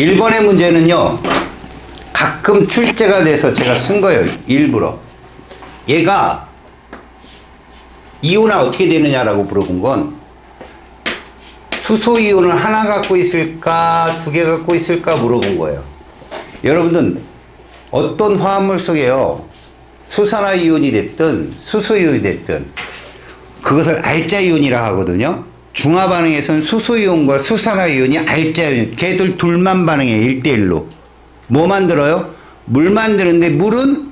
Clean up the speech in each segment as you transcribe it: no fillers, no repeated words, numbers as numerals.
1번의 문제는요, 가끔 출제가 돼서 제가 쓴 거예요. 일부러. 얘가 이온화 어떻게 되느냐라고 물어본 건, 수소이온을 하나 갖고 있을까, 두 개 갖고 있을까 물어본 거예요. 여러분들 어떤 화합물 속에요, 수산화이온이 됐든 수소이온이 됐든 그것을 알자이온이라 하거든요. 중화반응에서는 수소이온과 수산화이온이 알자이온, 걔들 둘만 반응해요. 1대1로. 뭐 만들어요? 물 만드는데 물은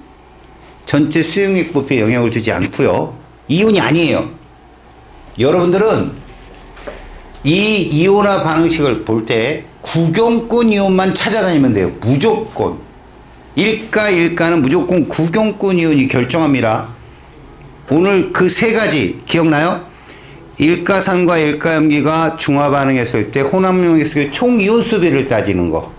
전체 수용액 부피에 영향을 주지 않고요. 이온이 아니에요. 여러분들은 이 이온화 반응식을 볼 때 구경꾼 이온만 찾아다니면 돼요. 무조건. 일가는 무조건 구경꾼 이온이 결정합니다. 오늘 그 세 가지 기억나요? 일가산과 일가염기가 중화 반응했을 때 혼합용액수의 총 이온 수비를 따지는 거,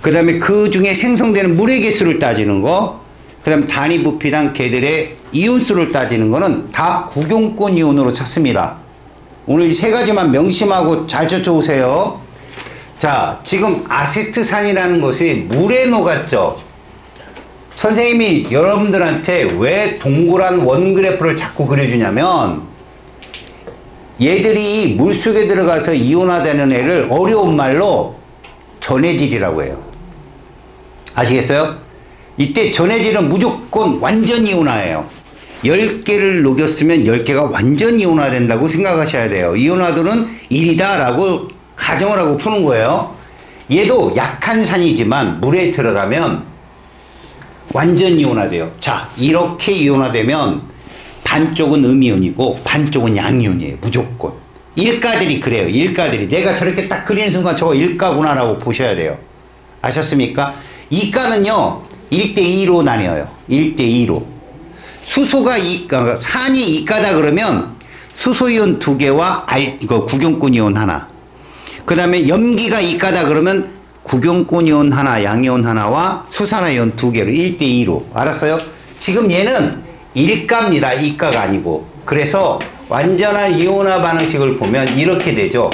그 다음에 그 중에 생성되는 물의 개수를 따지는 거, 그 다음 단위 부피당 걔들의 이온수를 따지는 거는 다 구경꾼 이온으로 찾습니다. 오늘 이 세 가지만 명심하고 잘 쫓아오세요. 자, 지금 아세트산이라는 것이 물에 녹았죠. 선생님이 여러분들한테 왜 동그란 원그래프를 자꾸 그려주냐면, 얘들이 물속에 들어가서 이온화되는 애를 어려운 말로 전해질이라고 해요. 아시겠어요? 이때 전해질은 무조건 완전 이온화예요. 10개를 녹였으면 10개가 완전 이온화된다고 생각하셔야 돼요. 이온화도는 1이다 라고 가정을 하고 푸는 거예요. 얘도 약한 산이지만 물에 들어가면 완전 이온화돼요. 자, 이렇게 이온화되면 반쪽은 음이온이고 반쪽은 양이온이에요. 무조건. 일가들이 그래요. 일가들이. 내가 저렇게 딱 그리는 순간 저거 일가구나 라고 보셔야 돼요. 아셨습니까? 이가는요 1대2로 나뉘어요. 1대2로. 수소가 이가, 산이 이가다 그러면 수소이온 2개와 이거 구경꾼 이온 하나, 그 다음에 염기가 이가다 그러면 구경꾼 이온 하나, 양이온 하나와 수산화이온 2개로 1대2로. 알았어요? 지금 얘는 일가입니다. 이가가 아니고. 그래서 완전한 이온화 반응식을 보면 이렇게 되죠.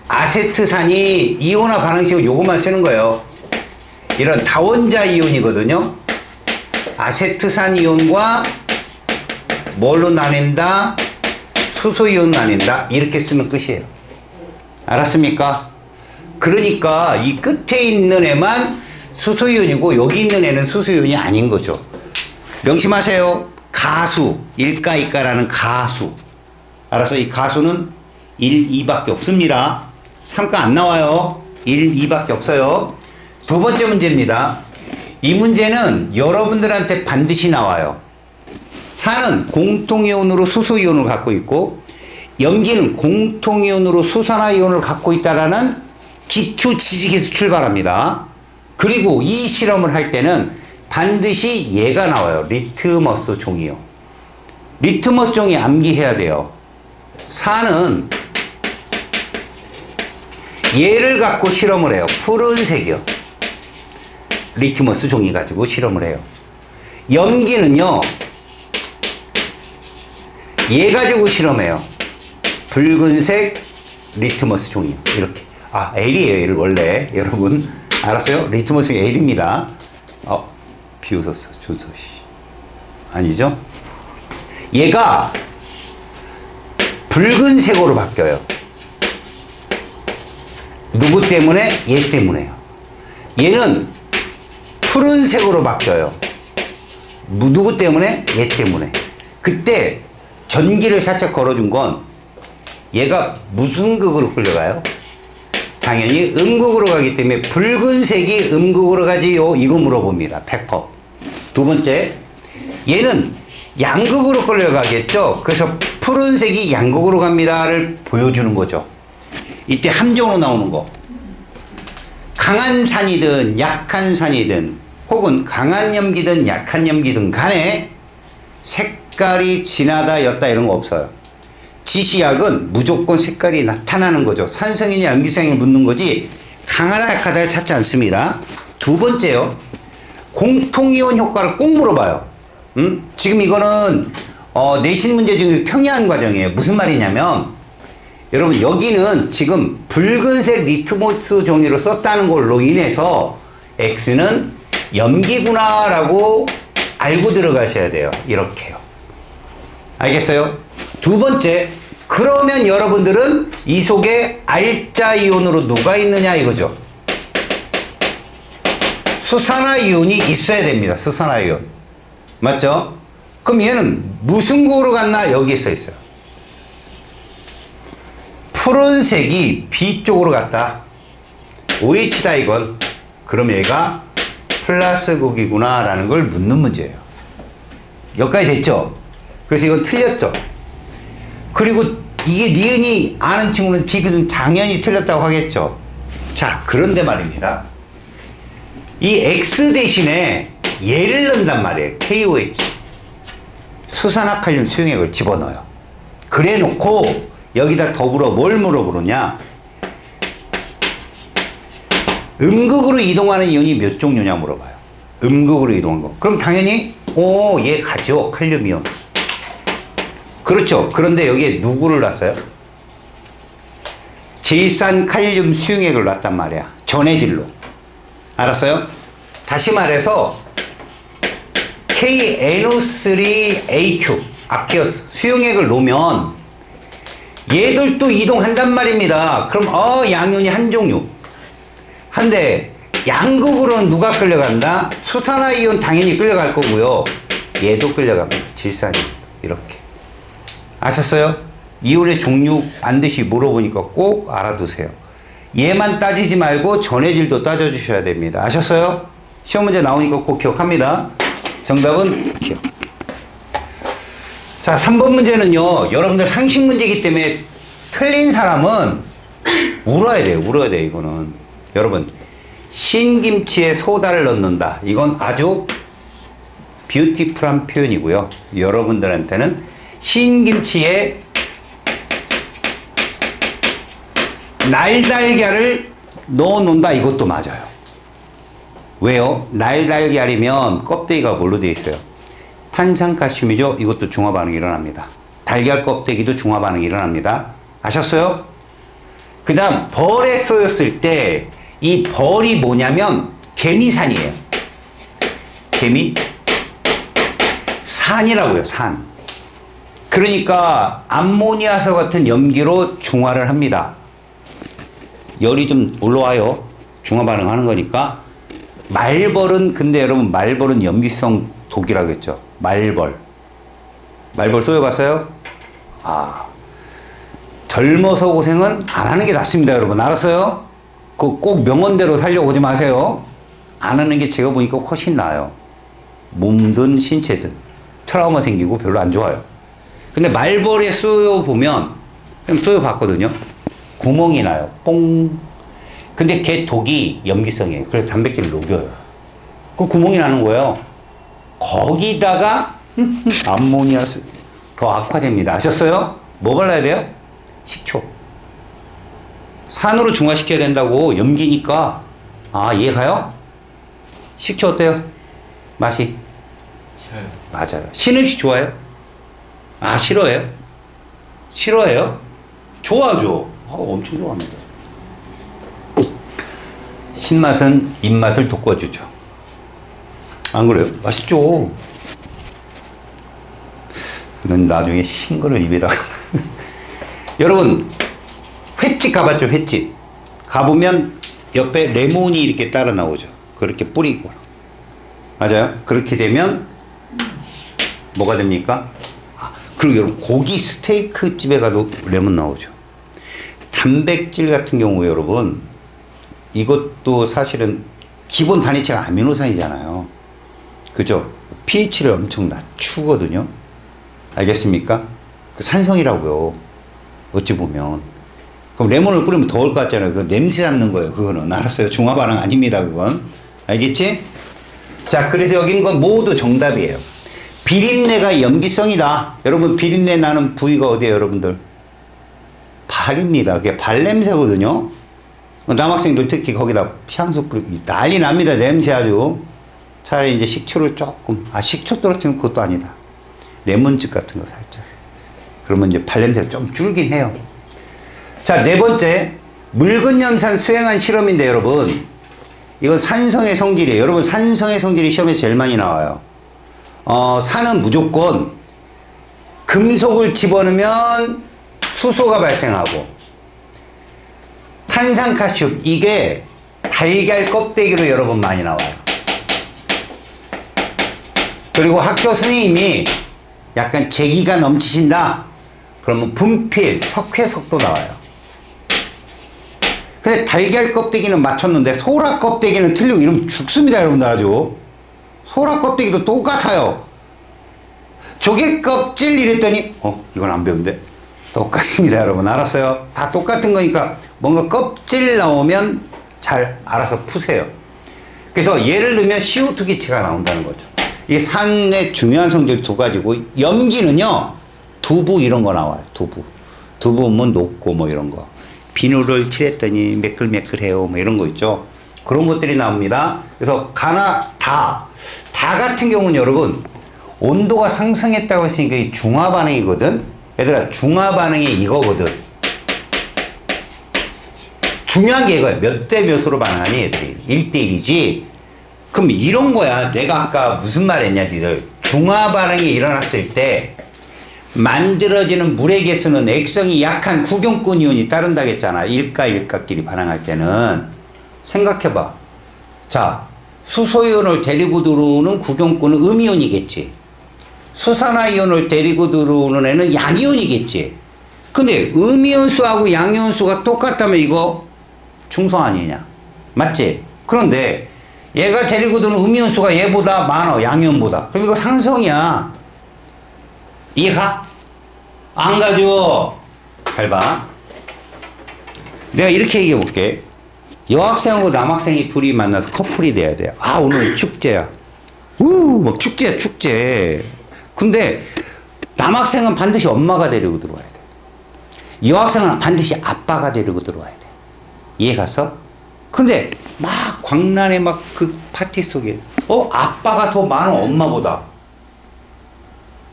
아세트산이 이온화 반응식을 요것만 쓰는 거예요. 이런 다원자 이온이거든요. 아세트산 이온과 뭘로 나뉜다? 수소이온 나뉜다. 이렇게 쓰면 끝이에요. 알았습니까? 그러니까 이 끝에 있는 애만 수소이온이고 여기 있는 애는 수소이온이 아닌 거죠. 명심하세요. 가수, 일가, 이가라는 가수. 알았어? 이 가수는 1, 2밖에 없습니다. 3가 안 나와요. 1, 2밖에 없어요. 두 번째 문제입니다. 이 문제는 여러분들한테 반드시 나와요. 산은 공통이온으로 수소이온을 갖고 있고, 염기는 공통이온으로 수산화이온을 갖고 있다라는 기초 지식에서 출발합니다. 그리고 이 실험을 할 때는 반드시 얘가 나와요. 리트머스 종이요. 리트머스 종이 암기해야 돼요. 산은 얘를 갖고 실험을 해요. 푸른색이요. 리트머스 종이 가지고 실험을 해요. 염기는요, 얘 가지고 실험해요. 붉은색 리트머스 종이요. 이렇게. 아, L이에요. L 원래. 여러분 알았어요? 리트머스 L입니다. 비웃었어. 준서 씨. 아니죠? 얘가 붉은색으로 바뀌어요. 누구 때문에? 얘 때문에요. 얘는 푸른색으로 바뀌어요. 누구 때문에? 얘 때문에. 그때 전기를 살짝 걸어준 건 얘가 무슨 극으로 끌려가요? 당연히 음극으로 가기 때문에 붉은색이 음극으로 가지요? 이거 물어봅니다. 100%. 두 번째, 얘는 양극으로 끌려가겠죠? 그래서 푸른색이 양극으로 갑니다를 보여주는 거죠. 이때 함정으로 나오는 거. 강한 산이든 약한 산이든 혹은 강한 염기든 약한 염기든 간에 색깔이 진하다 옅다 이런 거 없어요. 지시약은 무조건 색깔이 나타나는 거죠. 산성이냐 염기성이 묻는 거지 강하다 약하다를 찾지 않습니다. 두 번째요. 공통이온 효과를 꼭 물어봐요. 지금 이거는 내신 문제 중에 평이한 과정이에요. 무슨 말이냐면 여러분 여기는 지금 붉은색 리트머스 종이로 썼다는 걸로 인해서 X는 염기구나 라고 알고 들어가셔야 돼요. 이렇게요. 알겠어요? 두 번째, 그러면 여러분들은 이 속에 알자 이온으로 누가 있느냐 이거죠. 수산화이온이 있어야 됩니다. 수산화이온. 맞죠? 그럼 얘는 무슨 국으로 갔나? 여기에 써 있어요. 푸른색이 B 쪽으로 갔다. OH다 이건. 그럼 얘가 플러스국이구나 라는 걸 묻는 문제예요. 여기까지 됐죠? 그래서 이건 틀렸죠? 그리고 이게 니은이 아는 친구는 지금 당연히 틀렸다고 하겠죠? 자, 그런데 말입니다. 이 X 대신에 얘를 넣는단 말이에요. KOH. 수산화칼륨 수용액을 집어넣어요. 그래 놓고 여기다 더불어 뭘 물어보느냐? 음극으로 이동하는 이온이 몇 종류냐 물어봐요. 음극으로 이동한 거. 그럼 당연히 얘 가죠. 칼륨이온. 그렇죠. 그런데 여기에 누구를 놨어요? 질산칼륨 수용액을 놨단 말이야. 전해질로. 알았어요? 다시 말해서 KNO3AQ 아퀴어스 수용액을 놓으면 얘들도 이동한단 말입니다. 그럼 양이온이 한 종류. 한데 양극으로는 누가 끌려간다? 수산화이온 당연히 끌려갈 거고요. 얘도 끌려갑니다. 질산이 이렇게. 아셨어요? 이온의 종류 반드시 물어보니까 꼭 알아두세요. 얘만 따지지 말고 전해질도 따져주셔야 됩니다. 아셨어요? 시험 문제 나오니까 꼭 기억합니다. 정답은 기억. 자, 3번 문제는요. 여러분들 상식 문제이기 때문에 틀린 사람은 울어야 돼요. 울어야 돼요. 이거는. 여러분, 신김치에 소다를 넣는다. 이건 아주 뷰티풀한 표현이고요. 여러분들한테는 신김치에 날달걀을 넣어 놓는다. 이것도 맞아요. 왜요? 날달걀이면 껍데기가 뭘로 되어 있어요? 탄산칼슘이죠. 이것도 중화 반응이 일어납니다. 달걀 껍데기도 중화 반응이 일어납니다. 아셨어요? 그 다음 벌에 쏘였을 때 이 벌이 뭐냐면 개미산이에요. 개미 산이라고요. 산. 그러니까 암모니아서 같은 염기로 중화를 합니다. 열이 좀 올라와요. 중화 반응하는 거니까. 말벌은 근데 여러분 말벌은 염기성 독이라고 했죠. 말벌 쏘여봤어요? 젊어서 고생은 안 하는 게 낫습니다. 여러분 알았어요? 꼭 명언대로 살려고 오지 마세요. 안 하는 게 제가 보니까 훨씬 나아요. 몸든 신체든 트라우마 생기고 별로 안 좋아요. 근데 말벌에 쏘여보면 그냥 쏘여봤거든요. 구멍이 나요. 뽕. 근데 걔 독이 염기성이에요. 그래서 단백질을 녹여요. 그 구멍이 나는 거예요. 거기다가 암모니아스 더 악화됩니다. 아셨어요? 뭐 발라야 돼요? 식초. 산으로 중화시켜야 된다고. 염기니까. 이해가요? 식초 어때요? 맛이? 싫어요. 맞아요. 신음식 좋아해요? 싫어해요? 싫어해요? 좋아하죠. 엄청 좋아합니다. 신맛은 입맛을 돋궈주죠. 안 그래요? 맛있죠. 넌 나중에 신 거를 입에다가 여러분 횟집 가봤죠? 횟집 가보면 옆에 레몬이 이렇게 따라 나오죠. 그렇게 뿌리고. 맞아요? 그렇게 되면 뭐가 됩니까? 그리고 여러분 고기 스테이크 집에 가도 레몬 나오죠. 단백질 같은 경우에 여러분 이것도 사실은 기본 단위체가 아미노산이잖아요. 그죠? pH를 엄청 낮추거든요. 알겠습니까? 그 산성이라고요. 어찌 보면. 그럼 레몬을 뿌리면 더울 것 같잖아요. 그 냄새 잡는 거예요. 그거는. 알았어요. 중화 반응 아닙니다. 그건. 알겠지? 자, 그래서 여긴 건 모두 정답이에요. 비린내가 염기성이다. 여러분 비린내 나는 부위가 어디예요, 여러분들? 발입니다. 그게 발냄새거든요. 남학생들 특히 거기다 향수 뿌리고 난리 납니다. 냄새 아주. 차라리 이제 식초를 조금, 식초 떨어뜨리면 그것도 아니다. 레몬즙 같은 거 살짝. 그러면 이제 발냄새가 좀 줄긴 해요. 자, 네 번째. 묽은염산 수행한 실험인데 여러분, 이건 산성의 성질이에요. 여러분, 산성의 성질이 시험에서 제일 많이 나와요. 산은 무조건 금속을 집어넣으면 수소가 발생하고, 탄산칼슘, 이게 달걀 껍데기로 여러분 많이 나와요. 그리고 학교 선생님이 약간 재기가 넘치신다? 그러면 분필, 석회석도 나와요. 근데 달걀 껍데기는 맞췄는데 소라 껍데기는 틀리고 이러면 죽습니다, 여러분들. 아주 소라 껍데기도 똑같아요. 조개 껍질 이랬더니 이건 안 배운데 똑같습니다, 여러분. 알았어요? 다 똑같은 거니까 뭔가 껍질 나오면 잘 알아서 푸세요. 그래서 예를 들면 CO2 기체가 나온다는 거죠. 이 산의 중요한 성질 두 가지고, 염기는요 두부 이런 거 나와요. 두부 뭐 녹고 뭐 이런 거, 비누를 칠했더니 매끌매끌해요 뭐 이런 거 있죠. 그런 것들이 나옵니다. 그래서 가나 다 같은 경우는 여러분 온도가 상승했다고 했으니까 이 중화 반응이거든. 얘들아, 중화 반응이 이거거든. 중요한 게 이거야. 몇 대 몇으로 반응하니 얘들이. 1대1이지. 그럼 이런 거야. 내가 아까 무슨 말 했냐, 니들. 중화 반응이 일어났을 때 만들어지는 물의 개수는 액성이 약한 구경꾼 이온이 따른다고 했잖아. 일가끼리 반응할 때는. 생각해봐. 자, 수소이온을 데리고 들어오는 구경꾼은 음이온이겠지. 수산화이온을 데리고 들어오는 애는 양이온이겠지. 근데 음이온수하고 양이온수가 똑같다면 이거 중성 아니냐? 맞지? 그런데 얘가 데리고 들어오는 음이온수가 얘보다 많아, 양이온보다. 그럼 이거 상성이야. 이해가? 안 가죠? 잘 봐. 내가 이렇게 얘기해 볼게. 여학생하고 남학생이 둘이 만나서 커플이 돼야 돼. 아, 오늘 축제야. 막 축제야, 축제. 근데 남학생은 반드시 엄마가 데리고 들어와야 돼. 여학생은 반드시 아빠가 데리고 들어와야 돼. 이해 갔어? 근데 막 광란의 막 그 파티 속에 아빠가 더 많아, 엄마보다.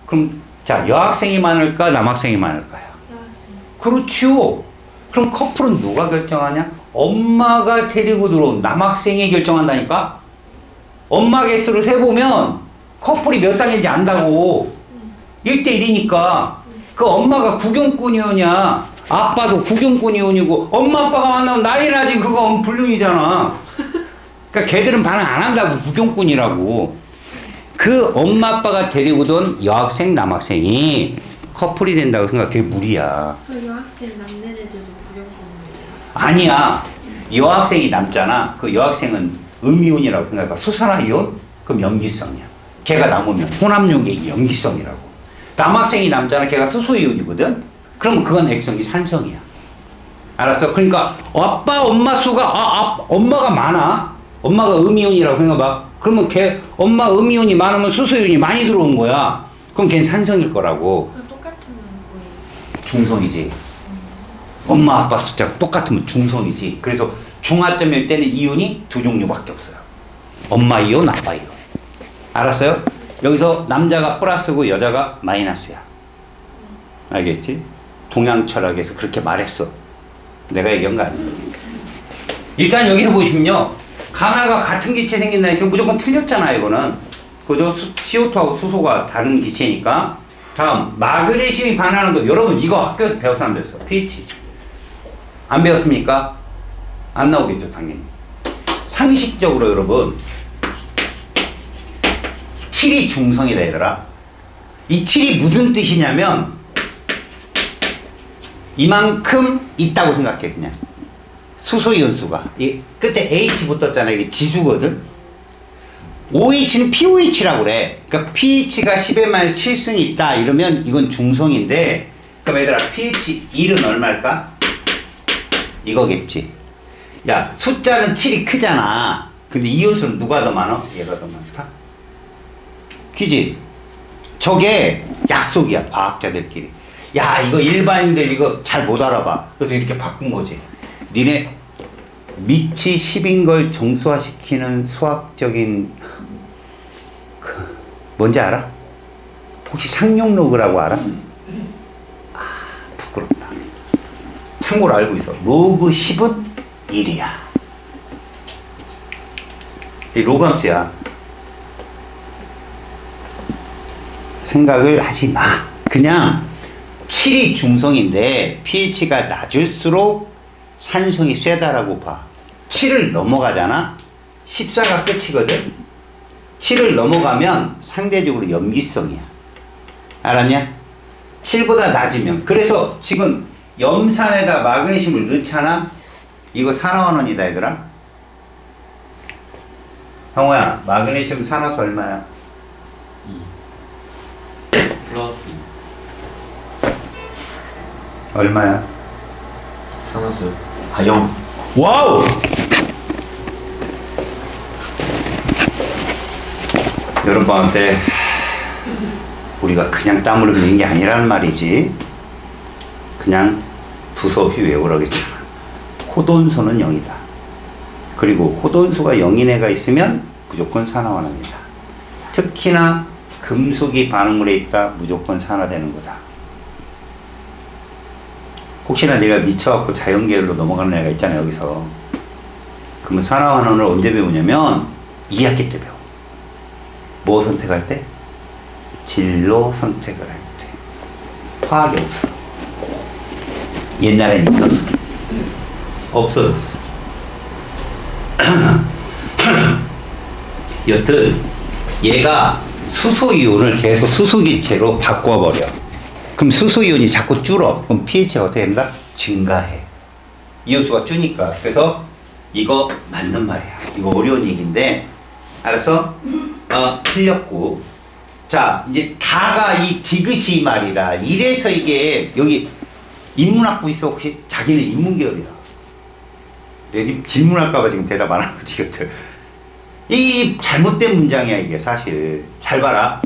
그럼 자, 여학생이 많을까, 남학생이 많을까요? 여학생. 그렇지요. 그럼 커플은 누가 결정하냐? 엄마가 데리고 들어온 남학생이 결정한다니까? 엄마 개수를 세보면 커플이 몇 쌍인지 안다고. 1대1이니까. 그 엄마가 구경꾼이오냐, 아빠도 구경꾼이오니고, 엄마 아빠가 만나면 난리 나지. 그거 불륜이잖아. 그러니까 걔들은 반응 안 한다고, 구경꾼이라고. 그 엄마 아빠가 데리고 돈 여학생 남학생이 커플이 된다고 생각해. 그게 무리야. 그 여학생 남는 애들도 구경꾼이죠. 아니야. 여학생이 남잖아. 그 여학생은 음이온이라고 생각해. 수산화이온? 그럼 염기성이야. 걔가 남으면 혼합용액이 염기성이라고. 남학생이 남잖아. 걔가 수소이온이거든. 그럼 그건 액성이 산성이야. 알았어? 그러니까 아빠 엄마 수가 엄마가 많아. 엄마가 음이온이라고 생각해봐. 그러면 걔 엄마 음이온이 많으면 수소이온이 많이 들어온 거야. 그럼 걔는 산성일 거라고. 그럼 똑같으면 뭐예요? 중성이지. 엄마 아빠 숫자가 똑같으면 중성이지. 그래서 중화점일 때는 이온이 두 종류밖에 없어요. 엄마 이온, 아빠 이온. 알았어요? 여기서 남자가 플러스고 여자가 마이너스야. 알겠지? 동양 철학에서 그렇게 말했어. 내가 얘기한 거 아니야. 일단 여기서 보시면요, 가나가 같은 기체 생긴다 해서 무조건 틀렸잖아요. 이거는 그죠? CO2하고 수소가 다른 기체니까. 다음, 마그네슘이 반응하는 거. 여러분 이거 학교에서 배웠어, 안 배웠어? pH 안 배웠습니까? 안 나오겠죠, 당연히. 상식적으로 여러분, 7이 중성이다 얘들아. 이 7이 무슨 뜻이냐면 이만큼 있다고 생각해. 그냥 수소이온수가 이 끝에 H 붙었잖아. 이게 지수거든. OH는 POH라고 그래. 그러니까 pH가 10에 7승이 있다 이러면 이건 중성인데, 그럼 얘들아 pH 1은 얼마일까? 이거겠지. 야, 숫자는 7이 크잖아. 근데 이온수는 누가 더 많아? 얘가 더 많다. 그지? 저게 약속이야, 과학자들끼리. 야, 이거 일반인들 이거 잘 못 알아봐. 그래서 이렇게 바꾼 거지. 니네 밑이 10인 걸 정수화시키는 수학적인 뭔지 알아? 혹시 상용로그라고 알아? 아, 부끄럽다. 참고로 알고 있어. 로그 10은 1이야. 이 로그 함수야. 생각을 하지 마. 그냥 7이 중성인데 pH가 낮을수록 산성이 세다라고 봐. 7을 넘어가잖아. 14가 끝이거든. 7을 넘어가면 상대적으로 염기성이야. 알았냐? 7보다 낮으면. 그래서 지금 염산에다 마그네슘을 넣잖아. 이거 산화환원이다 얘들아. 형호야, 마그네슘 산화수 얼마야? 2 플러스 2 얼마야? 산화수 0. 와우! 여러분한테 우리가 그냥 땀 흘리는 게 아니라는 말이지. 그냥 두서없이 외우라겠잖아. 호돈수는 0이다. 그리고 호돈수가 0인 애가 있으면 무조건 산화환원이다. 특히나 금속이 반응물에 있다. 무조건 산화되는 거다. 혹시나 내가 미쳐갖고 자연계열로 넘어가는 애가 있잖아 여기서. 그러면 산화환원을 언제 배우냐면 2학기 때 배워. 뭐 선택할 때? 진로 선택을 할 때. 화학이 없어. 옛날엔 있었어. 없어졌어. 여튼 얘가 수소이온을 계속 수소기체로 바꿔버려. 그럼 수소이온이 자꾸 줄어. 그럼 pH가 어떻게 된다? 증가해. 이온수가 주니까. 그래서 이거 맞는 말이야. 이거 어려운 얘기인데 알았어? 틀렸고. 자, 이제 다가 이 디귿이 말이다. 이래서 이게 여기 인문학부 있어 혹시? 자기는 인문계열이다. 내가 질문할까봐 지금 대답 안 하는 거지 이것들. 이 잘못된 문장이야 이게 사실. 잘 봐라.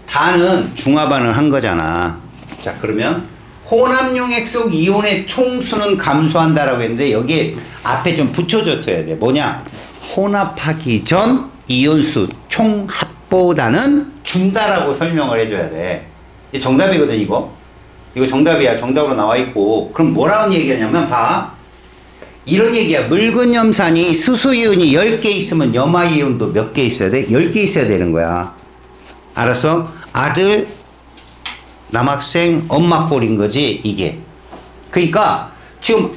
다는 중화반응을 한 거잖아. 자 그러면 혼합용액 속 이온의 총수는 감소한다라고 했는데 여기에 앞에 좀 붙여줘야 돼. 뭐냐? 혼합하기 전 이온수 총합보다는 준다라고 설명을 해줘야 돼. 이게 정답이거든 이거. 이거 정답이야. 정답으로 나와 있고. 그럼 뭐라는 얘기냐면 봐. 이런 얘기야. 묽은 염산이 수소이온이 10개 있으면 염화이온도 몇 개 있어야 돼? 10개 있어야 되는 거야. 알았어? 아들, 남학생, 엄마 꼴인 거지 이게. 그러니까 지금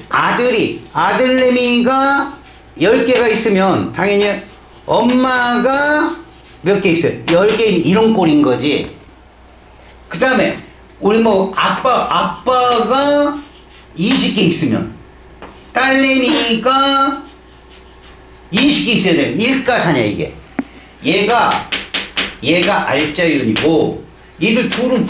아들내미가 10개가 있으면 당연히 엄마가 몇 개 있어요? 10개인 이런 꼴인 거지. 그 다음에 우리 뭐 아빠가 20개 있으면 딸내미가 20개 있어야 돼. 일가사냐 이게. 얘가 알자이온이고 얘들 둘은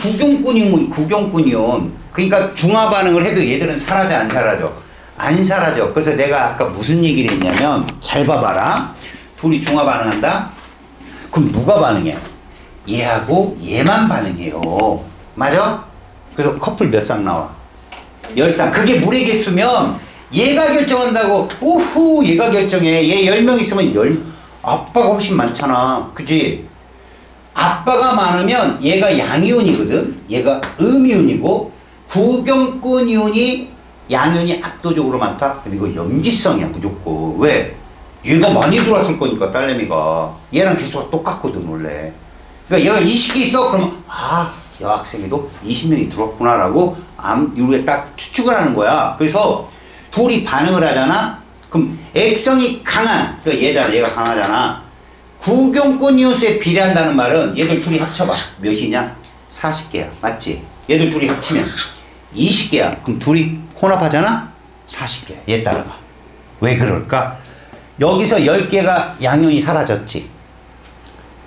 구경꾼이온. 그러니까 중화반응을 해도 얘들은 사라져 안 사라져? 안 사라져. 그래서 내가 아까 무슨 얘기를 했냐면 잘 봐봐라. 둘이 중화반응한다? 그럼 누가 반응해? 얘하고 얘만 반응해요. 맞아? 그래서 커플 몇 쌍 나와? 10쌍. 그게 물의 개수면 얘가 결정한다고. 오호 얘가 결정해. 얘 10명 있으면 아빠가 훨씬 많잖아. 그지? 아빠가 많으면 얘가 양이온이거든. 얘가 음이온이고 구경꾼 이온이 양이온이 압도적으로 많다. 그럼 이거 염기성이야 무조건. 왜? 얘가 많이 들어왔을 거니까 딸내미가. 얘랑 개수가 똑같거든 원래. 그러니까 얘가 20개 있어. 그러면 여학생에도 20명이 들어왔구나라고 우리가 딱 추측을 하는 거야. 그래서 둘이 반응을 하잖아. 그럼 액성이 강한, 그러니까 얘가 강하잖아. 구경꾼 이온수에 비례한다는 말은 얘들 둘이 합쳐봐. 몇이냐? 40개야. 맞지? 얘들 둘이 합치면 20개야. 그럼 둘이 혼합하잖아? 40개야. 얘 따라가. 왜 그럴까? 여기서 10개가 양이온이 사라졌지.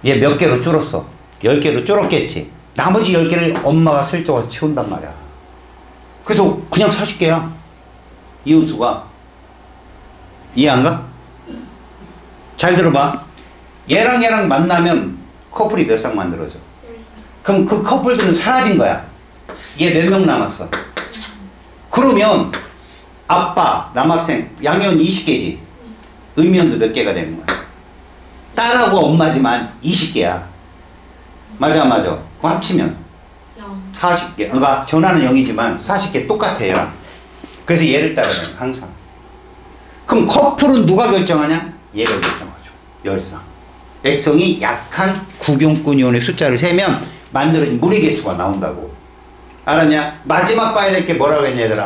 얘 몇 개로 줄었어? 10개로 줄었겠지. 나머지 10개를 엄마가 슬쩍 와서 채운단 말이야. 그래서 그냥 40개야. 이온수가. 이해 안 가? 잘 들어봐. 얘랑 만나면 커플이 몇 쌍 만들어져? 그럼 그 커플들은 사라진 거야. 얘 몇 명 남았어? 그러면 아빠, 남학생, 양이온 20개지. 음이온도 몇 개가 되는 거야? 딸하고 엄마지만 20개야. 맞아. 그럼 합치면 40개. 그러니까 전화는 0이지만 40개 똑같아 얘랑. 그래서 얘를 따라가요. 항상. 그럼 커플은 누가 결정하냐? 얘가 결정하죠. 열상. 액성이 약한 구경꾼 이온의 숫자를 세면 만들어진 물의 개수가 나온다고. 알았냐? 마지막 봐야 될 게 뭐라고 했냐 얘들아.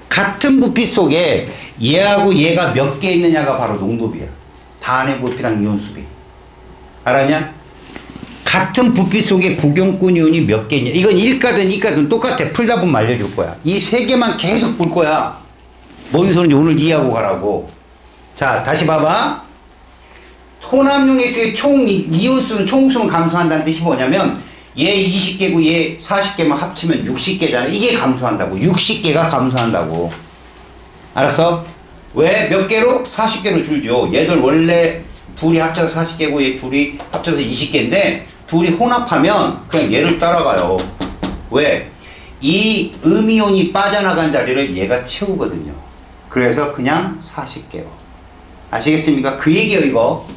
같은 부피 속에 얘하고 얘가 몇 개 있느냐가 바로 농도비야. 단위 부피당 이온 수비. 알았냐? 같은 부피 속에 구경꾼 이온이 몇 개 있냐. 이건 1가든 2가든 똑같아. 풀다 보면 알려줄 거야. 이 세 개만 계속 볼 거야. 뭔 소리인지 오늘 이해하고 가라고. 자, 다시 봐봐. 혼합용 액수의 총 이온수는 총수는 감소한다는 뜻이 뭐냐면 얘 20개고 얘 40개만 합치면 60개잖아. 이게 감소한다고. 60개가 감소한다고. 알았어? 왜? 몇 개로? 40개로 줄죠. 얘들 원래 둘이 합쳐서 40개고 얘 둘이 합쳐서 20개인데 둘이 혼합하면 그냥 얘를 따라가요. 왜? 이 음이온이 빠져나간 자리를 얘가 채우거든요. 그래서 그냥 40개로. 아시겠습니까? 그 얘기예요, 이거.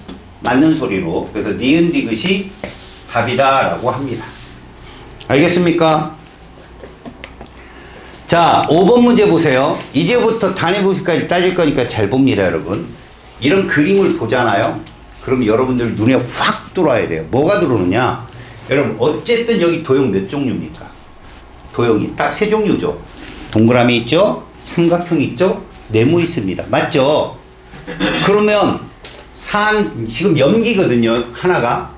맞는 소리로. 그래서 니은 디귿이 답이다 라고 합니다. 알겠습니까? 자, 5번 문제 보세요. 이제부터 단위 부피까지 따질 거니까 잘 봅니다, 여러분. 이런 그림을 보잖아요. 그럼 여러분들 눈에 확 들어와야 돼요. 뭐가 들어오느냐? 여러분, 어쨌든 여기 도형 몇 종류입니까? 도형이 딱 세 종류죠. 동그라미 있죠? 삼각형 있죠? 네모 있습니다. 맞죠? 그러면 지금 염기거든요. 하나가.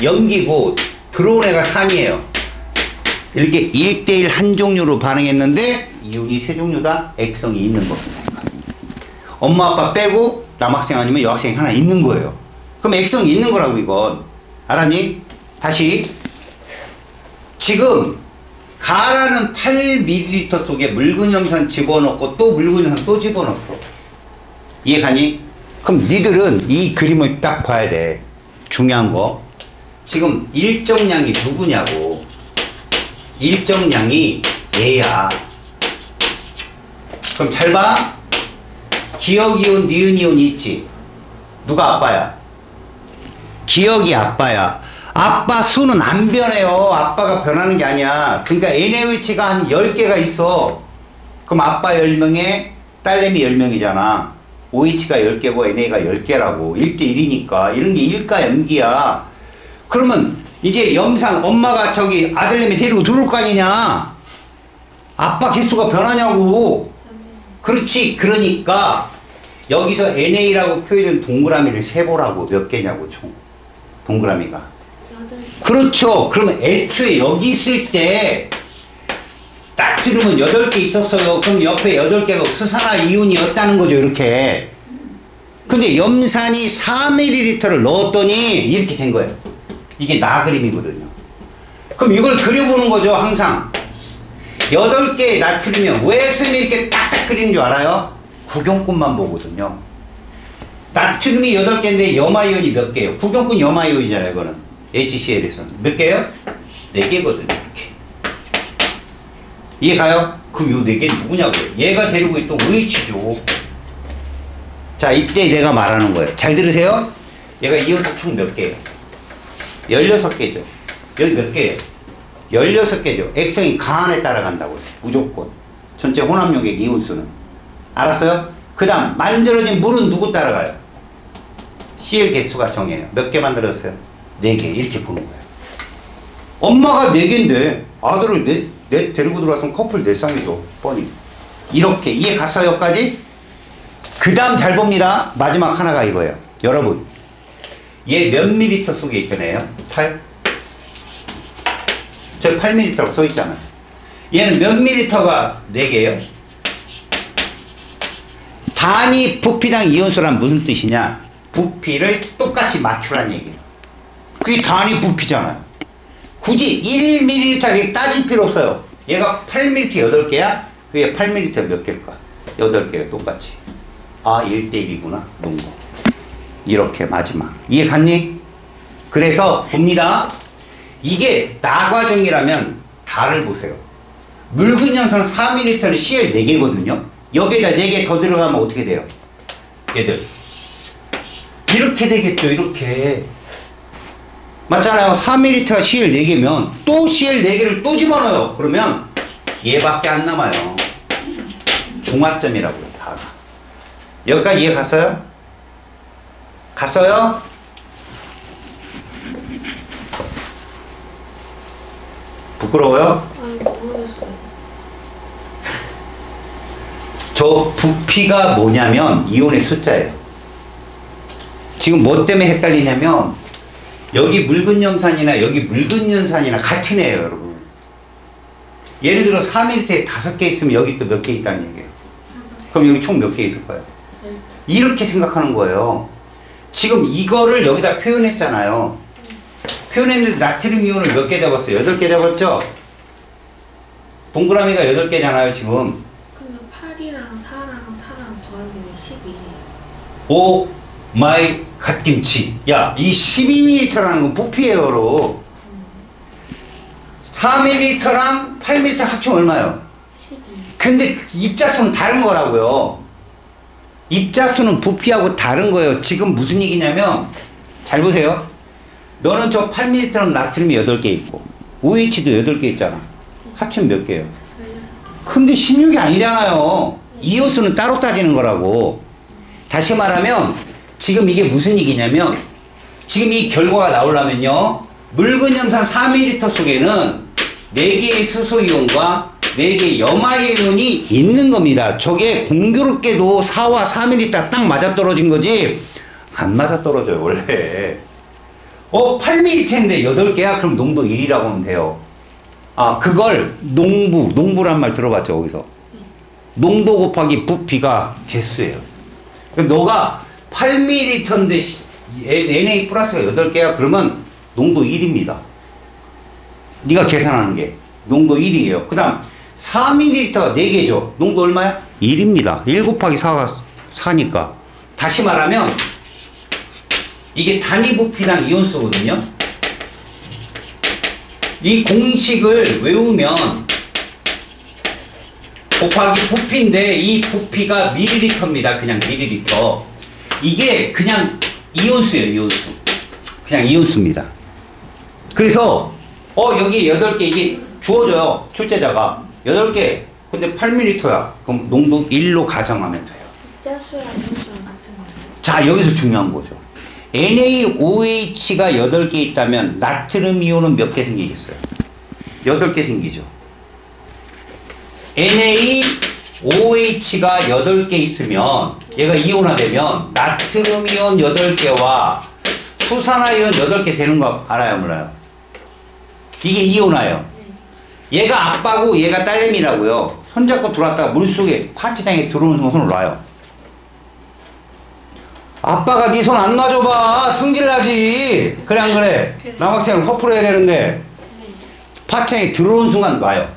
염기고 들어온 애가 산이에요. 이렇게 1대1 한 종류로 반응했는데 이온이 세 종류 다 액성이 있는 겁니다. 엄마 아빠 빼고 남학생 아니면 여학생이 하나 있는 거예요. 그럼 액성이 있는 거라고 이건. 알았니? 다시. 지금 가라는 8ml 속에 묽은 염산 집어넣고 또 묽은 염산 또 집어넣었어. 이해가니? 그럼 니들은 이 그림을 딱 봐야 돼. 중요한 거. 지금 일정량이 누구냐고. 일정량이 얘야. 그럼 잘 봐. 기억이온, 니은이온이 있지. 누가 아빠야? 기억이 아빠야. 아빠 수는 안 변해요. 아빠가 변하는 게 아니야. 그러니까 NaOH가 한 10개가 있어. 그럼 아빠 10명에 딸내미 10명이잖아. OH가 10개고 NA가 10개라고. 1대1이니까. 이런 게 일가 염기야. 그러면 이제 염산 엄마가 저기 아들내미 데리고 들어올 거 아니냐. 아빠 개수가 변하냐고. 그렇지. 그러니까 여기서 NA라고 표현된 동그라미를 세보라고. 몇 개냐고 총. 동그라미가. 그렇죠. 그러면 애초에 여기 있을 때 딱 들으면 8개 있었어요. 그럼 옆에 8개가 수산화이온이었다는 거죠. 이렇게. 근데 염산이 4ml를 넣었더니 이렇게 된 거예요. 이게 나 그림이거든요. 그럼 이걸 그려보는 거죠. 항상 8개의 나트륨이면 왜 쌤이 이렇게 딱딱 그리는 줄 알아요? 구경꾼만 보거든요. 나트륨이 8개인데 염화이온이 몇 개예요? 구경꾼 염화이온이잖아요. 이거는 HCl에서는 몇 개예요? 4개거든요. 이렇게. 이해 가요? 그럼 요 4개 누구냐고요? 얘가 데리고 있던 OH죠. 자, 이때 내가 말하는 거예요. 잘 들으세요. 얘가 이온수 총 몇 개예요? 16개죠. 여기 몇 개예요? 16개죠. 액성이 강한 애 따라간다고요. 무조건. 전체 혼합용액 이온수는. 알았어요? 그 다음 만들어진 물은 누구 따라가요? CL 개수가 정해요. 몇 개 만들었어요? 4개. 이렇게 보는 거예요. 엄마가 4개인데 아들을 내 데리고 들어왔으면 커플 4쌍이죠. 뻔히. 이렇게. 이해 갔어요? 여기까지? 그 다음 잘 봅니다. 마지막 하나가 이거예요. 여러분. 얘 몇 밀리터 속에 있잖아요? 8? 저 8ml라고 써있잖아요. 얘는 몇 밀리터가 4개예요? 단위 부피당 이온수란 무슨 뜻이냐? 부피를 똑같이 맞추란 얘기예요. 그게 단위 부피잖아요. 굳이 1ml 이렇게 따질 필요 없어요. 얘가 8ml 8개야? 그게 8ml 몇 개일까? 8개가 똑같이. 아, 1대1이구나. 농구. 이렇게 마지막. 이해 갔니? 그래서 봅니다. 이게 나과정이라면 다를 보세요. 묽은 염산 4ml는 CL 4개거든요. 여기에다 4개 더 들어가면 어떻게 돼요? 얘들. 이렇게 되겠죠. 이렇게. 맞잖아요. 4ml가 CL 4개면 또 CL 4개를 또 집어넣어요. 그러면 얘밖에 안 남아요. 중화점이라고요. 다가. 여기까지 이해 갔어요? 갔어요? 부끄러워요? 아니 모르겠어요. 저 부피가 뭐냐면 이온의 숫자예요. 지금 뭐 때문에 헷갈리냐면 여기 묽은 염산이나 여기 묽은 연산이나 같은 애예요, 여러분. 예를 들어 4ml에 5개 있으면 여기 또 몇 개 있다는 얘기예요. 그럼 여기 총 몇 개 있을까요? 네. 이렇게 생각하는 거예요. 지금 이거를 여기다 표현했잖아요. 표현했는데 나트륨 이온을 몇 개 잡았어요? 8개 잡았죠? 동그라미가 8개잖아요, 지금. 근데 8이랑 4랑 4랑 더하기면 12. 오 마이 갓김치. 야, 이 12ml라는 건 부피예요, 여러분. 4ml랑 8ml 합치면 얼마예요? 12. 근데 입자수는 다른 거라고요. 입자수는 부피하고 다른 거예요. 지금 무슨 얘기냐면 잘 보세요. 너는 저 8ml 나트륨이 8개 있고 OH도 8개 있잖아. 합치면 몇 개예요? 16개. 근데 16이 아니잖아요. 이온수는 따로 따지는 거라고. 다시 말하면 지금 이게 무슨 얘기냐면 지금 이 결과가 나오려면요. 묽은 염산 4ml 속에는 4개의 수소이온과 4개의 염화이온이 있는 겁니다. 저게 공교롭게도 4와 4ml 딱 맞아떨어진 거지 안 맞아떨어져요 원래. 8ml인데 8개야? 그럼 농도 1이라고 하면 돼요. 아, 그걸 농부란 말 들어봤죠, 거기서. 농도 곱하기 부피가 개수예요. 그러니까 너가 8ml인데 Na 플러스가 8개야? 그러면 농도 1입니다. 네가 계산하는 게 농도 1이에요. 그 다음 4ml가 4개죠. 농도 얼마야? 1입니다. 1 곱하기 4가 4니까. 다시 말하면 이게 단위 부피당 이온수거든요. 이 공식을 외우면 곱하기 부피인데 이 부피가 밀리리터입니다. 그냥 밀리리터. 이게 그냥 이온수예요. 이온수. 그냥 이온수입니다. 그래서 여기 8개 이게 주어져요. 출제자가 8개. 근데 8ml야. 그럼 농도 1로 가정하면 돼요. 입자수랑 이온수랑 같은 거예요. 자, 여기서 중요한 거죠. NaOH가 8개 있다면 나트륨 이온은 몇 개 생기겠어요? 8개 생기죠. NaOH가 8개 있으면 얘가 이온화되면 나트륨 이온 8개와 수산화이온 8개 되는 거 알아요, 몰라요? 이게 이온화예요. 얘가 아빠고 얘가 딸내미라고요. 손잡고 들어왔다가 물속에 파티장에 들어오는 순간 손을 놔요. 아빠가 네 손 안 놔줘봐. 승질나지. 그래 안 그래? 그래. 남학생은 커플해야 되는데 네. 파티장에 들어오는 순간 놔요.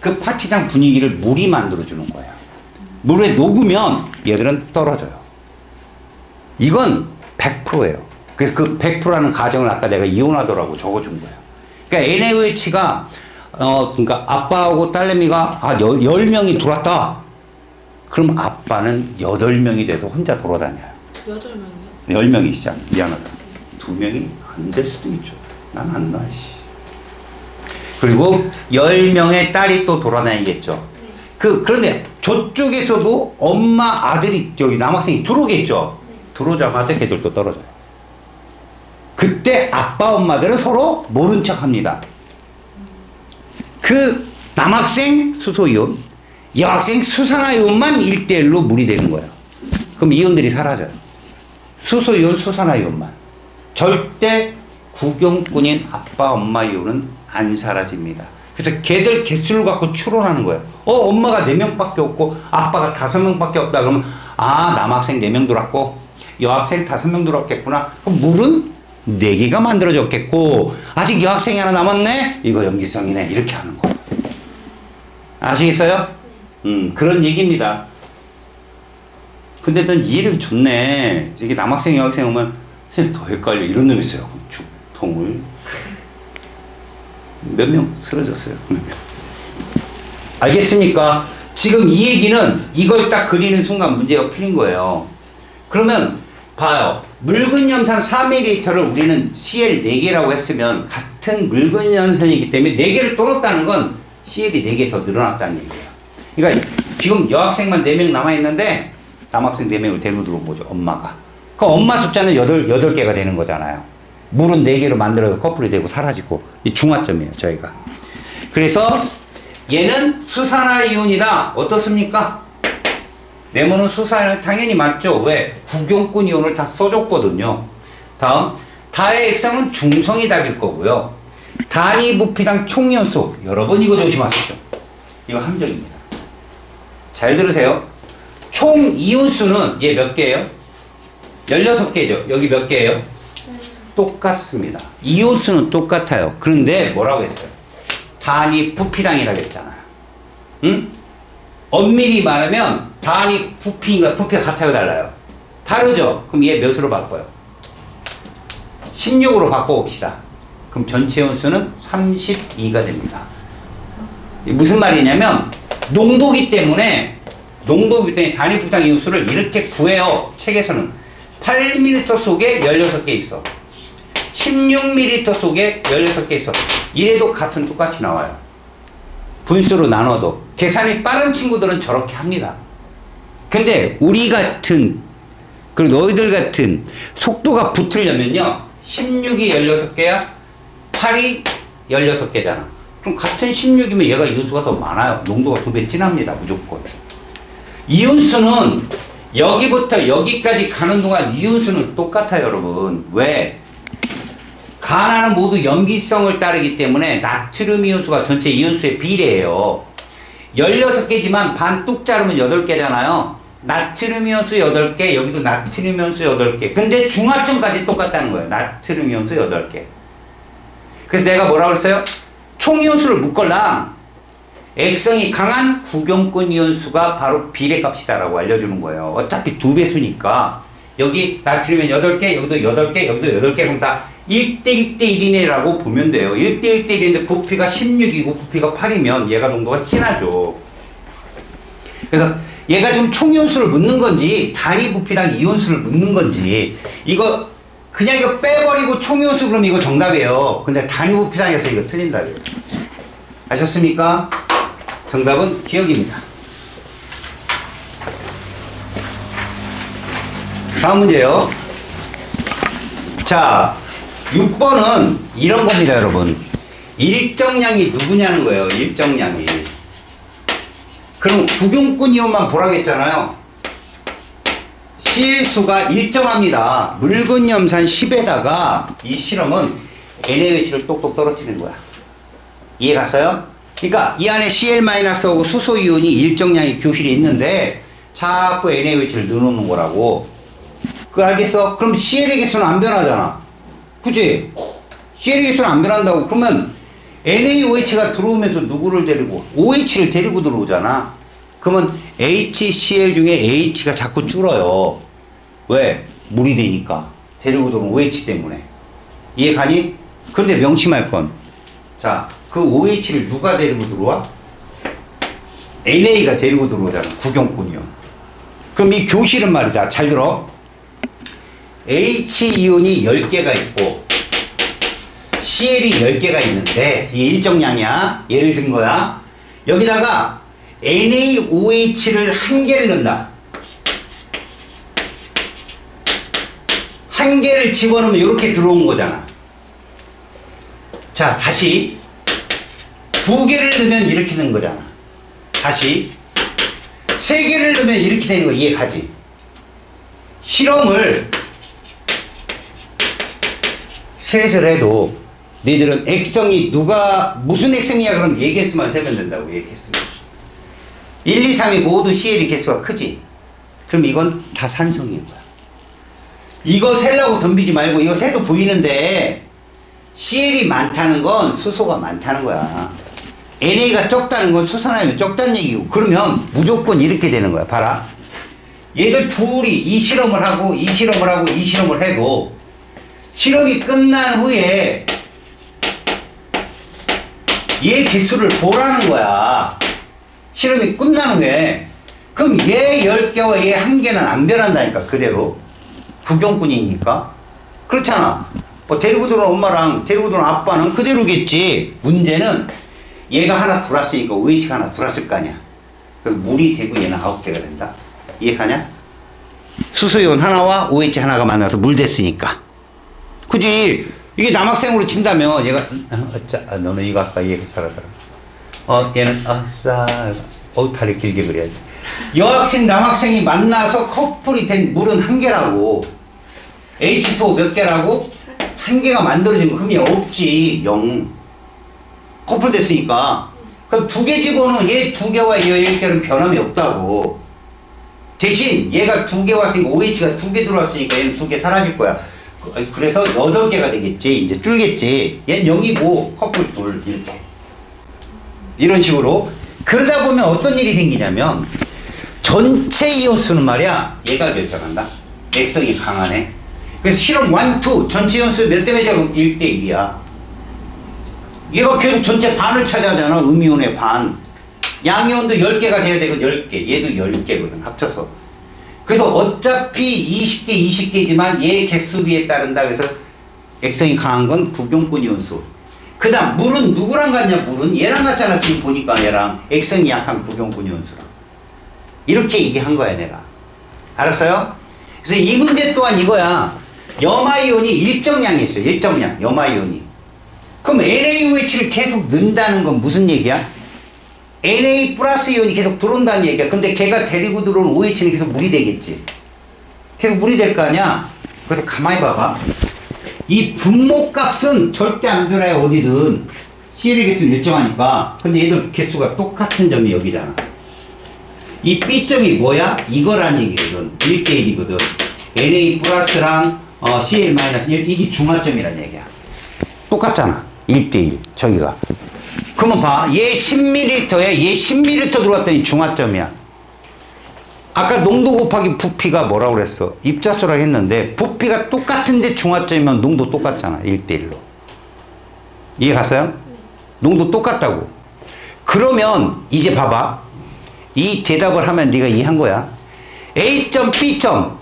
그 파티장 분위기를 물이 만들어주는 거예요. 물에 녹으면 얘들은 떨어져요. 이건 100%예요. 그래서 그 100%라는 가정을 아까 내가 이온하더라고 적어준 거예요. 그러니까 NaOH가 그러니까 아빠하고 딸내미가 10명이 들어왔다. 그럼 아빠는 8명이 돼서 혼자 돌아다녀요. 8명이요? 10명이시잖아. 미안하다. 2명이 안 될 수도 있죠. 난 안 나, 씨. 그리고 10명의 딸이 또 돌아다니겠죠. 네. 그런데 저쪽에서도 엄마, 아들이, 여기 남학생이 들어오겠죠. 네. 들어오자마자 걔들도 떨어져요. 그때 아빠, 엄마들은 서로 모른 척 합니다. 그 남학생 수소이온, 여학생 수산화이온만 1대1로 물이 되는 거예요. 그럼 이온들이 사라져요. 수소이온, 수산화이온만. 절대 구경꾼인 아빠, 엄마 이온은 안 사라집니다. 그래서 걔들 개수를 갖고 추론하는 거예요. 엄마가 4명밖에 없고 아빠가 5명밖에 없다 그러면 남학생 4명 들어왔고 여학생 5명 들어왔겠구나. 그럼 물은 4개가 만들어졌겠고 아직 여학생이 하나 남았네? 이거 염기성이네. 이렇게 하는 거예요. 아시겠어요? 그런 얘기입니다. 근데 넌 이해력이 좋네. 이게 남학생, 여학생 오면 선생님 더 헷갈려. 이런 놈이 있어요. 그럼 죽통을. 몇 명 쓰러졌어요. 알겠습니까? 지금 이 얘기는 이걸 딱 그리는 순간 문제가 풀린 거예요. 그러면 봐요. 묽은 염산 4ml를 우리는 Cl 4개라고 했으면 같은 묽은 염산이기 때문에 4개를 또 넣었다는 건 Cl이 4개 더 늘어났다는 얘기예요. 그러니까 지금 여학생만 4명 남아있는데 남학생 4명을 데리고 들어온 거죠. 엄마가. 그럼 엄마 숫자는 8개가 되는 거잖아요. 물은 4개로 만들어서 커플이 되고 사라지고. 이 중화점이에요. 저희가. 그래서 얘는 수산화이온이다. 어떻습니까? 네모는 수산화 당연히 맞죠. 왜? 구경꾼 이온을 다 써줬거든요. 다음 다의 액상은 중성이 답일 거고요. 단위 부피당 총이온수. 여러분 이거 조심하시죠. 이거 함정입니다. 잘 들으세요. 총 이온수는 얘 몇 개예요? 16개죠. 여기 몇 개예요? 똑같습니다. 이온수는 똑같아요. 그런데 뭐라고 했어요? 단위 부피당이라고 했잖아요. 응? 엄밀히 말하면 단위 부피가 같아요, 달라요? 다르죠? 그럼 얘 몇으로 바꿔요? 16으로 바꿔봅시다. 그럼 전체 온수는 32가 됩니다. 무슨 말이냐면 농도기 때문에 단위 부피당 이온수를 이렇게 구해요. 책에서는 8ml 속에 16개 있어. 16ml 속에 16개 있어. 이래도 값은 똑같이 나와요. 분수로 나눠도. 계산이 빠른 친구들은 저렇게 합니다. 근데 우리 같은, 그리고 너희들 같은 속도가 붙으려면요. 16이 16개야, 8이 16개잖아. 그럼 같은 16이면 얘가 이온수가 더 많아요. 농도가 2배 진합니다. 무조건. 이온수는 여기부터 여기까지 가는 동안 이온수는 똑같아요, 여러분. 왜? 간화는 모두 염기성을 따르기 때문에 나트륨 이온수가 전체 이온수의 비례예요. 16개지만 반 뚝 자르면 8개잖아요. 나트륨 이온수 8개, 여기도 나트륨 이온수 8개. 근데 중화점까지 똑같다는 거예요. 나트륨 이온수 8개. 그래서 내가 뭐라고 그랬어요? 총 이온수를 묶을랑 액성이 강한 구경꾼 이온수가 바로 비례값이다라고 알려주는 거예요. 어차피 2배수니까 여기 나트륨은 8개, 여기도 8개, 여기도 8개. 그럼 다 1대1대1이네라고 보면 돼요. 1대1대1인데 부피가 16이고 부피가 8이면 얘가 농도가 진하죠. 그래서 얘가 지금 총이온수를 묻는 건지 단위 부피당 이온수를 묻는 건지 이거 그냥 이거 빼버리고 총이온수 그러면 이거 정답이에요. 근데 단위 부피당에서 이거 틀린다고요. 아셨습니까? 정답은 기억입니다. 다음 문제요. 자, 6번은 이런 겁니다, 여러분. 일정량이 누구냐는 거예요. 일정량이. 그럼 구경꾼 이온만 보라고 했잖아요. 실수가 일정합니다. 묽은 염산 10에다가 이 실험은 NaOH를 똑똑 떨어뜨리는 거야. 이해 갔어요? 그러니까 이 안에 Cl-하고 수소 이온이 일정량의 교실이 있는데 자꾸 NaOH를 넣어놓는 거라고. 그거 알겠어? 그럼 Cl의 개수는 안 변하잖아. 그치? Cl의 개수는 안 변한다고. 그러면 NaOH가 들어오면서 누구를 데리고? OH를 데리고 들어오잖아. 그러면 HCl 중에 H가 자꾸 줄어요. 왜? 물이 되니까. 데리고 들어오는 OH 때문에. 이해 가니? 그런데 명심할 건. 자, 그 OH를 누가 데리고 들어와? NA가 데리고 들어오잖아. 구경꾼이요. 그럼 이 교실은 말이다. 잘 들어. H이온이 10개가 있고 Cl이 10개가 있는데 이 일정량이야. 예를 든 거야. 여기다가 NaOH를 1개를 넣는다. 1개를 집어넣으면 이렇게 들어온 거잖아. 자, 다시 2개를 넣으면 이렇게 되는 거잖아. 다시 3개를 넣으면 이렇게 되는 거 이해가지? 실험을 셋을 해도 너희들은 액성이 누가 무슨 액성이야 그럼 얘기했으면 세면 된다고 얘기했으면 1, 2, 3이 모두 CL이 개수가 크지? 그럼 이건 다 산성인 거야. 이거 세려고 덤비지 말고 이거 세도 보이는데 CL이 많다는 건 수소가 많다는 거야. NA가 적다는 건 수산화염이 적다는 얘기고 그러면 무조건 이렇게 되는 거야. 봐라. 얘들 둘이 이 실험을 하고 이 실험을 하고 이 실험을 해도 실험이 끝난 후에 얘 개수를 보라는 거야. 실험이 끝난 후에. 그럼 얘 10개와 얘 1개는 안 변한다니까 그대로. 구경꾼이니까. 그렇잖아. 뭐 데리고 들어온 엄마랑 데리고 들어온 아빠는 그대로겠지. 문제는 얘가 하나 들어왔으니까 OH가 하나 들어왔을 거 아니야. 그래서 물이 되고 얘는 9개가 된다. 이해가냐? 수소이온 하나와 OH 하나가 만나서 물 됐으니까. 그지? 이게 남학생으로 친다면 얘가 너는 이거 아까 얘기 잘하더라. 얘는 다리 길게 그려야지. 여학생 남학생이 만나서 커플이 된 물은 1개라고. H2O 몇 개라고? 1개가 만들어진 거 흠이 없지. 0. 커플 됐으니까. 그럼 2개 집어넣으면 얘 2개와 얘 1개는 변함이 없다고. 대신 얘가 2개 왔으니까 OH가 2개 들어왔으니까 얘는 2개 사라질 거야. 그래서 8개가 되겠지. 이제 줄겠지. 얘는 0이고 커플 둘 이렇게. 이런 식으로. 그러다 보면 어떤 일이 생기냐면 전체 이온수는 말이야 얘가 결정한다. 액성이 강하네. 그래서 실험 1, 2 전체 이온수 몇 대 몇이야? 1대 1이야. 얘가 계속 전체 반을 차지하잖아. 음이온의 반. 양이온도 10개가 돼야 되고 10개. 얘도 10개거든 합쳐서. 그래서 어차피 20개 20개지만 얘 개수비에 따른다. 그래서 액성이 강한 건 구경꾼 이온수. 그 다음 물은 누구랑 같냐? 물은 얘랑 같잖아. 지금 보니까 얘랑 액성이 약한 구경꾼 이온수랑. 이렇게 얘기한 거야 내가. 알았어요? 그래서 이 문제 또한 이거야. 염화이온이 일정량이 있어요. 일정량 염화이온이. 그럼 NaOH를 계속 넣는다는 건 무슨 얘기야? Na 플러스 이온이 계속 들어온다는 얘기야. 근데 걔가 데리고 들어온 OH는 계속 물이 되겠지. 계속 물이 될 거 아니야? 그래서 가만히 봐봐. 이 분모값은 절대 안 변해. 어디든 CL의 개수는 일정하니까. 근데 얘들 개수가 똑같은 점이 여기잖아. 이 B점이 뭐야? 이거란 얘기거든. 1대 1이거든. Na 플러스랑 CL 마이너스 1, 이게 중화점이란 얘기야. 똑같잖아. 1대 1. 저기가. 그러면 봐. 얘 10ml에 얘 10ml 들어왔더니 중화점이야. 아까 농도 곱하기 부피가 뭐라고 그랬어? 입자수라고 했는데 부피가 똑같은데 중화점이면 농도 똑같잖아. 1대 1로. 이해 갔어요? 농도 똑같다고. 그러면 이제 봐봐. 이 대답을 하면 네가 이해한 거야. A점, B점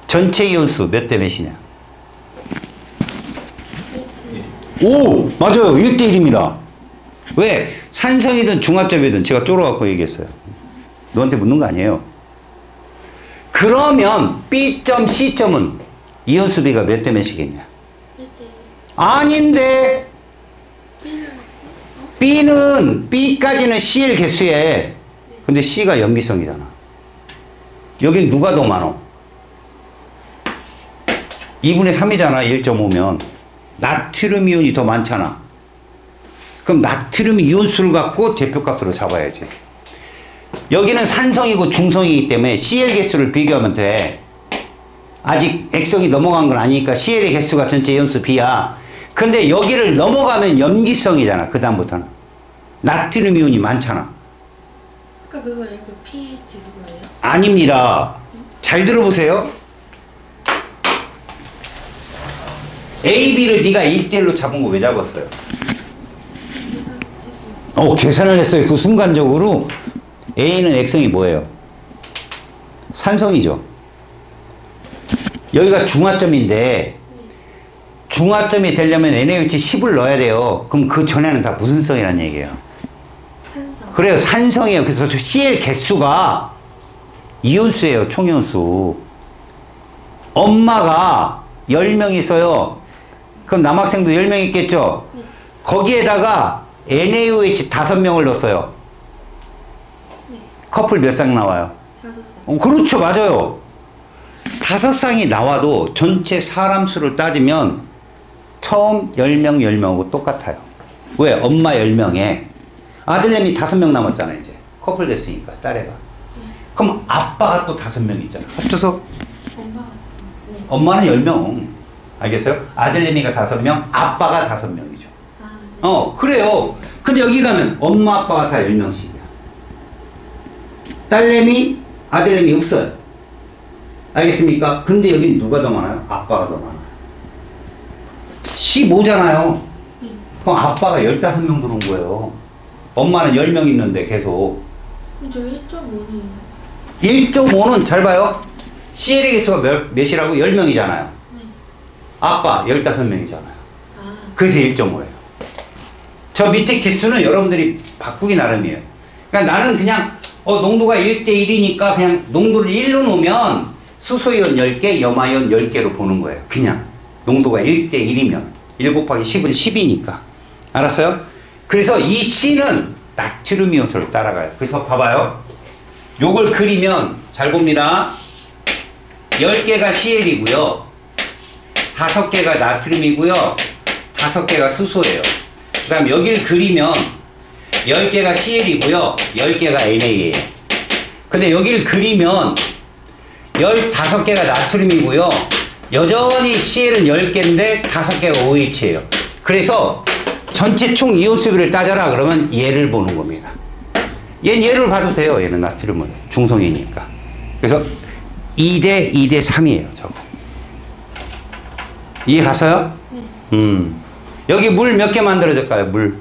전체 이온수 몇 대 몇이냐? 5! 맞아요. 1대 1입니다. 왜? 산성이든 중화점이든 제가 쫄아갖고 얘기했어요. 너한테 묻는 거 아니에요. 그러면 B점, C점은 이온수비가 몇 대 몇이겠냐? 1대 아닌데 B까지는 Cl 개수에. 근데 C가 염기성이잖아. 여긴 누가 더 많어? 2분의 3이잖아. 1.5면 나트륨 이온이 더 많잖아. 그럼 나트륨 이온수를 갖고 대표값으로 잡아야지. 여기는 산성이고 중성이기 때문에 Cl 개수를 비교하면 돼. 아직 액성이 넘어간 건 아니니까 Cl의 개수가 전체 이온수 B야. 근데 여기를 넘어가면 염기성이잖아. 그 다음부터는 나트륨 이온이 많잖아. 아까 그거예요? 그 pH 그거예요? 아닙니다. 잘 들어보세요. A, B를 네가 1대1로 잡은 거 왜 잡았어요? 계산을 했어요. 그 순간적으로. A는 액성이 뭐예요? 산성이죠. 여기가 중화점인데 중화점이 되려면 NaOH 10을 넣어야 돼요. 그럼 그 전에는 다 무슨 성이란 얘기예요? 산성. 그래요. 산성이에요. 그래서 Cl 개수가 이온수예요. 총이온수. 엄마가 10명 있어요. 그럼 남학생도 10명 있겠죠? 네. 거기에다가 NaOH 5명을 넣었어요. 네. 커플 몇 쌍 나와요? 5쌍. 그렇죠. 맞아요. 5쌍이 나와도 전체 사람 수를 따지면 처음 10명, 10명하고 똑같아요. 왜? 엄마 10명에 아들내미 5명 남았잖아요. 이제 커플 됐으니까 딸애가. 그럼 아빠가 또 5명 있잖아. 합쳐서 엄마가. 네. 엄마는 10명. 알겠어요? 아들내미가 5명, 아빠가 5명이죠. 아, 네. 그래요. 근데 여기 가면 엄마, 아빠가 다 10명씩이야. 딸내미, 아들내미 없어요. 알겠습니까? 근데 여기 누가 더 많아요? 아빠가 더 많아요. 15잖아요. 네. 그럼 아빠가 15명 들어온 거예요. 엄마는 10명 있는데 계속. 저 1.5는 1.5는 잘 봐요. CL의 개수가 몇이라고? 10명이잖아요. 네. 아빠 15명이잖아요. 아, 그래서 1.5예요. 저 밑에 개수는 여러분들이 바꾸기 나름이에요. 그러니까 나는 그냥 농도가 1대1이니까 그냥 농도를 1로 놓으면 수소이온 10개, 염화이온 10개로 보는 거예요. 그냥 농도가 1대1이면 1 곱하기 10은 10이니까. 알았어요? 그래서 이 C는 나트륨 이온수를 따라가요. 그래서 봐봐요. 요걸 그리면 잘 봅니다. 10개가 CL이고요. 5개가 나트륨이고요. 5개가 수소예요. 그 다음 여기를 그리면 10개가 CL이고요. 10개가 NA예요. 근데 여기를 그리면 15개가 나트륨이고요. 여전히 CL은 10개인데 5개가 OH예요. 그래서 전체 총 이온수비를 따져라 그러면 얘를 보는 겁니다. 얘를 봐도 돼요. 얘는 나트륨은 중성이니까. 그래서 2대 2대 3이에요. 저거. 이해 갔어요? 네. 여기 물 몇 개 만들어질까요? 물.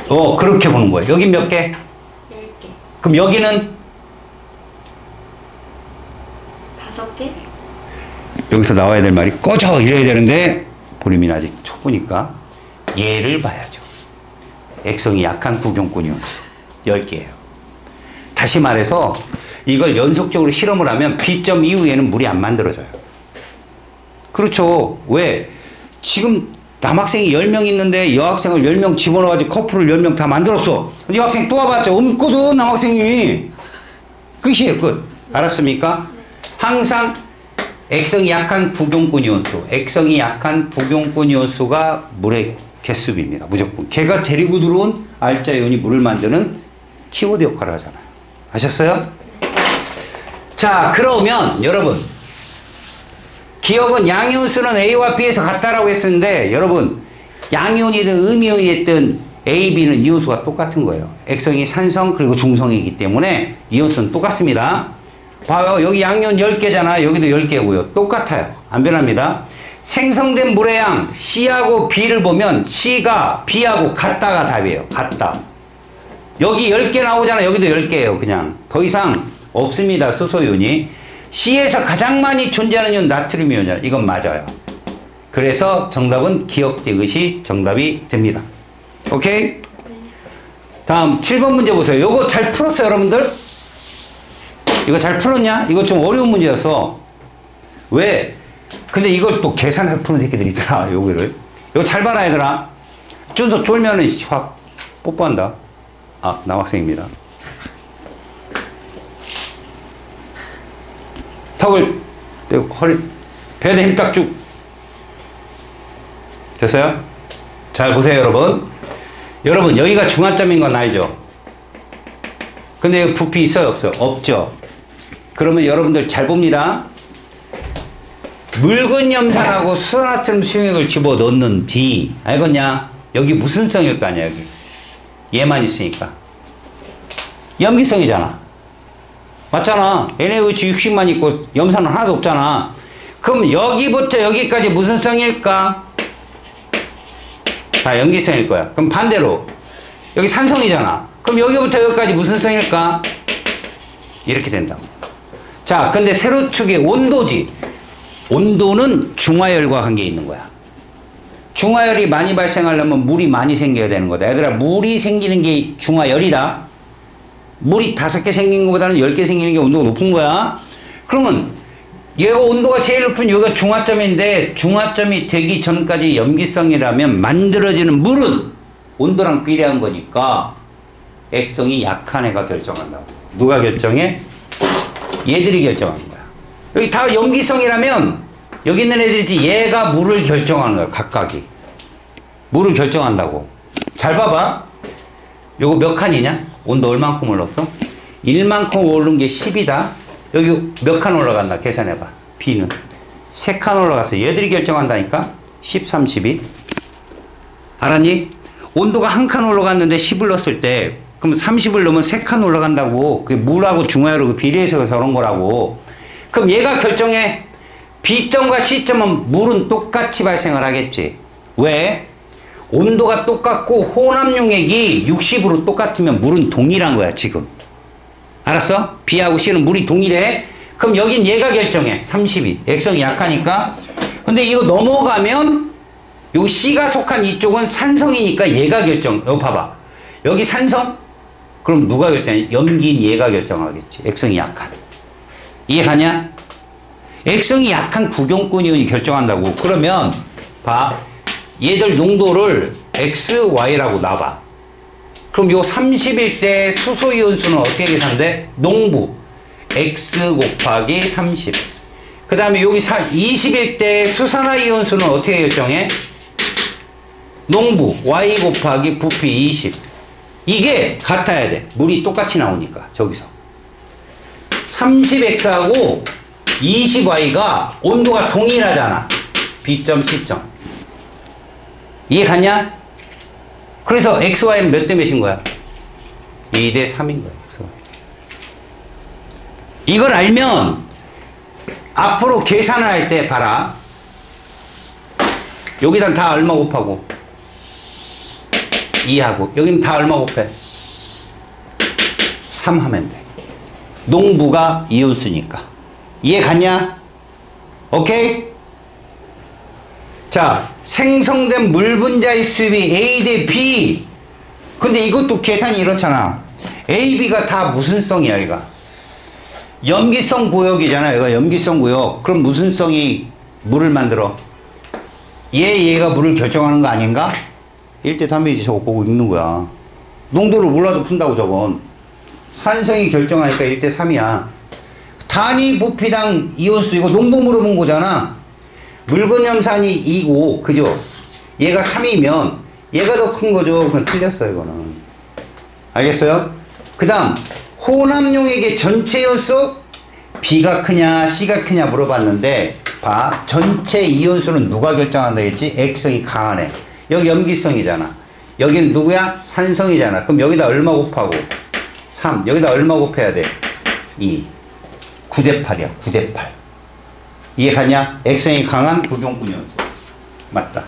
5개. 그렇게 보는 거예요. 여기 몇 개? 10개. 그럼 여기는? 5개? 여기서 나와야 될 말이 꺼져! 이래야 되는데, 보림이 아직 초보니까 얘를 봐야죠. 액성이 약한 구경권 이온수 10개예요. 다시 말해서 이걸 연속적으로 실험을 하면 B점 이후에는 물이 안 만들어져요. 그렇죠. 왜? 지금 남학생이 10명 있는데 여학생을 10명 집어넣어가지고 커플을 10명 다 만들었어. 여학생 또 와봤자 없거든, 남학생이. 끝이에요, 끝. 알았습니까? 항상 액성이 약한 부경권 이온수, 액성이 약한 부경권 이온수가 물의 개수비입니다. 무조건. 걔가 데리고 들어온 알자 이온이 물을 만드는 키워드 역할을 하잖아요. 아셨어요? 자, 그러면 여러분, 기억은 양이온수는 A와 B에서 같다라고 했었는데, 여러분, 양이온이든 음이온이 됐든 A, B는 이온수가 똑같은 거예요. 액성이 산성 그리고 중성이기 때문에 이온수는 똑같습니다. 봐요. 여기 양이온 10개잖아. 여기도 10개고요. 똑같아요. 안 변합니다. 생성된 물의 양 C하고 B를 보면 C가 B하고 같다가 답이에요. 같다. 여기 10개 나오잖아. 여기도 10개예요. 그냥 더 이상 없습니다. 수소이온이. C에서 가장 많이 존재하는 이온 나트륨 이온이잖아. 이건 맞아요. 그래서 정답은 기억되것이 정답이 됩니다. 오케이? 다음 7번 문제 보세요. 요거 잘 풀었어요, 여러분들? 이거 잘 풀었냐? 이거 좀 어려운 문제였어. 왜? 근데 이걸 또 계산해서 푸는 새끼들이 있더라. 요거를. 이거 잘 봐라, 얘들아. 준서 쫄면은 확 뽀뽀한다. 아, 남학생입니다. 턱을 떼고 허리 배에 힘 딱 쭉. 됐어요? 잘 보세요, 여러분. 여러분, 여기가 중화점인 건 알죠? 근데 여기 부피 있어요, 없어요? 없죠? 그러면 여러분들 잘 봅니다. 묽은 염산하고 수산화처럼 수용액을 집어넣는 D. 알겠냐? 여기 무슨 성일 거 아니야, 여기. 얘만 있으니까. 염기성이잖아. 맞잖아. NaOH 60만 있고 염산은 하나도 없잖아. 그럼 여기부터 여기까지 무슨 성일까? 다 염기성일 거야. 그럼 반대로 여기 산성이잖아. 그럼 여기부터 여기까지 무슨 성일까? 이렇게 된다고. 자, 근데 세로축의 온도지. 온도는 중화열과 관계 있는 거야. 중화열이 많이 발생하려면 물이 많이 생겨야 되는 거다. 얘들아, 물이 생기는 게 중화열이다. 물이 5개 생긴 것보다는 10개 생기는 게 온도가 높은 거야. 그러면 얘가 온도가 제일 높은 여기가 중화점인데, 중화점이 되기 전까지 염기성이라면 만들어지는 물은 온도랑 비례한 거니까 액성이 약한 애가 결정한다고. 누가 결정해? 얘들이 결정하는 거야. 여기 다 염기성이라면 여기 있는 애들이지, 얘가 물을 결정하는 거야. 각각이 물을 결정한다고. 잘 봐봐. 요거 몇 칸이냐? 온도 얼만큼 올랐어? 1만큼 오른 게 10이다. 여기 몇 칸 올라간다? 계산해봐. B는 3칸 올라갔어. 얘들이 결정한다니까. 10, 32. 알았니? 온도가 1칸 올라갔는데 10을 넣었을 때, 그럼 30을 넣으면 3칸 올라간다고. 그게 물하고 중화열하고 비례해서 저런 거라고. 그럼 얘가 결정해. B점과 C점은 물은 똑같이 발생을 하겠지. 왜? 온도가 똑같고 혼합용액이 60으로 똑같으면 물은 동일한 거야, 지금. 알았어? B하고 C는 물이 동일해. 그럼 여긴 얘가 결정해. 32. 액성이 약하니까. 근데 이거 넘어가면 요 C가 속한 이쪽은 산성이니까 얘가 결정. 여기 봐봐. 여기 산성? 그럼 누가 결정해? 염기인 얘가 결정하겠지. 액성이 약한. 이해가냐? 액성이 약한 구경권 이온이 결정한다고. 그러면 봐. 얘들 농도를 X, Y라고 놔봐. 그럼 요 30일 때 수소 이온 수는 어떻게 계산돼? 농부 X 곱하기 30. 그 다음에 여기 20일 때 수산화 이온 수는 어떻게 결정해? 농부 Y 곱하기 부피 20. 이게 같아야 돼. 물이 똑같이 나오니까 저기서 30X하고 20Y가 온도가 동일하잖아. B점, C점. 이해 갔냐? 그래서 XY는 몇 대 몇인 거야? 2대 3인 거야. XY. 이걸 알면 앞으로 계산을 할 때 봐라. 여기다 다 얼마 곱하고 2하고 여기는 다 얼마 곱해? 3 하면 돼. 농부가 이온수니까. 이해 갔냐? 오케이? 자, 생성된 물 분자의 수입이 A 대 B. 근데 이것도 계산이 이렇잖아. A, B가 다 무슨 성이야, 얘가? 염기성 구역이잖아. 얘가 염기성 구역. 그럼 무슨 성이 물을 만들어? 얘가 물을 결정하는 거 아닌가? 1대 3이지. 저거 보고 읽는 거야. 농도를 몰라도 푼다고 저건. 산성이 결정하니까 1대 3이야. 단위 부피당 이온수 이거 농도 물어본 거잖아. 물건염산이 2고 그죠? 얘가 3이면 얘가 더 큰 거죠. 그건 틀렸어 이거는. 알겠어요? 그 다음 혼합용액의 전체 이온수 B가 크냐 C가 크냐 물어봤는데 봐. 전체 이온수는 누가 결정한다 했지? X성이 강하네. 여기 염기성이잖아. 여기는 누구야? 산성이잖아. 그럼 여기다 얼마 곱하고 3. 여기다 얼마 곱해야 돼? 2. 9대 8이야. 9대 8. 이해 가냐? 액성이 강한 구경꾼 이온수. 맞다.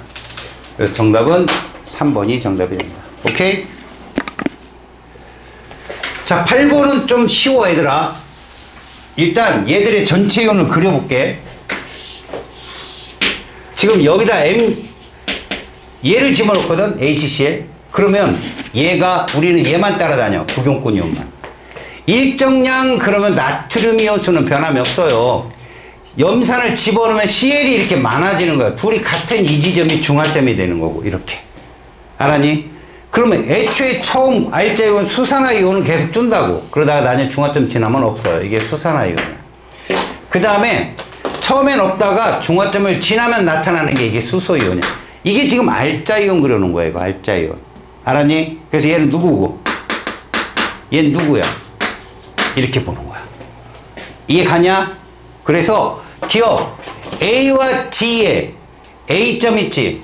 그래서 정답은 3번이 정답이 된다. 오케이? 자, 8번은 좀 쉬워 얘들아. 일단 얘들의 전체 이온을 그려볼게. 지금 여기다 얘를 집어넣거든. HCl. 그러면 얘가 우리는 얘만 따라다녀. 구경꾼 이온만. 일정량 그러면 나트륨 이온수는 변함이 없어요. 염산을 집어넣으면 CL이 이렇게 많아지는 거야. 둘이 같은 이 지점이 중화점이 되는 거고 이렇게. 알았니? 그러면 애초에 처음 알자 이온 수산화 이온은 계속 준다고. 그러다가 나중에 중화점 지나면 없어요. 이게 수산화 이온이야. 그 다음에 처음엔 없다가 중화점을 지나면 나타나는 게 이게 수소 이온이야. 이게 지금 알자 이온 그려놓은 거야. 이거 알자 이온. 알았니? 그래서 얘는 누구고? 얘는 누구야? 이렇게 보는 거야. 이해 가냐? 그래서 기억 A와 G에 A점 있지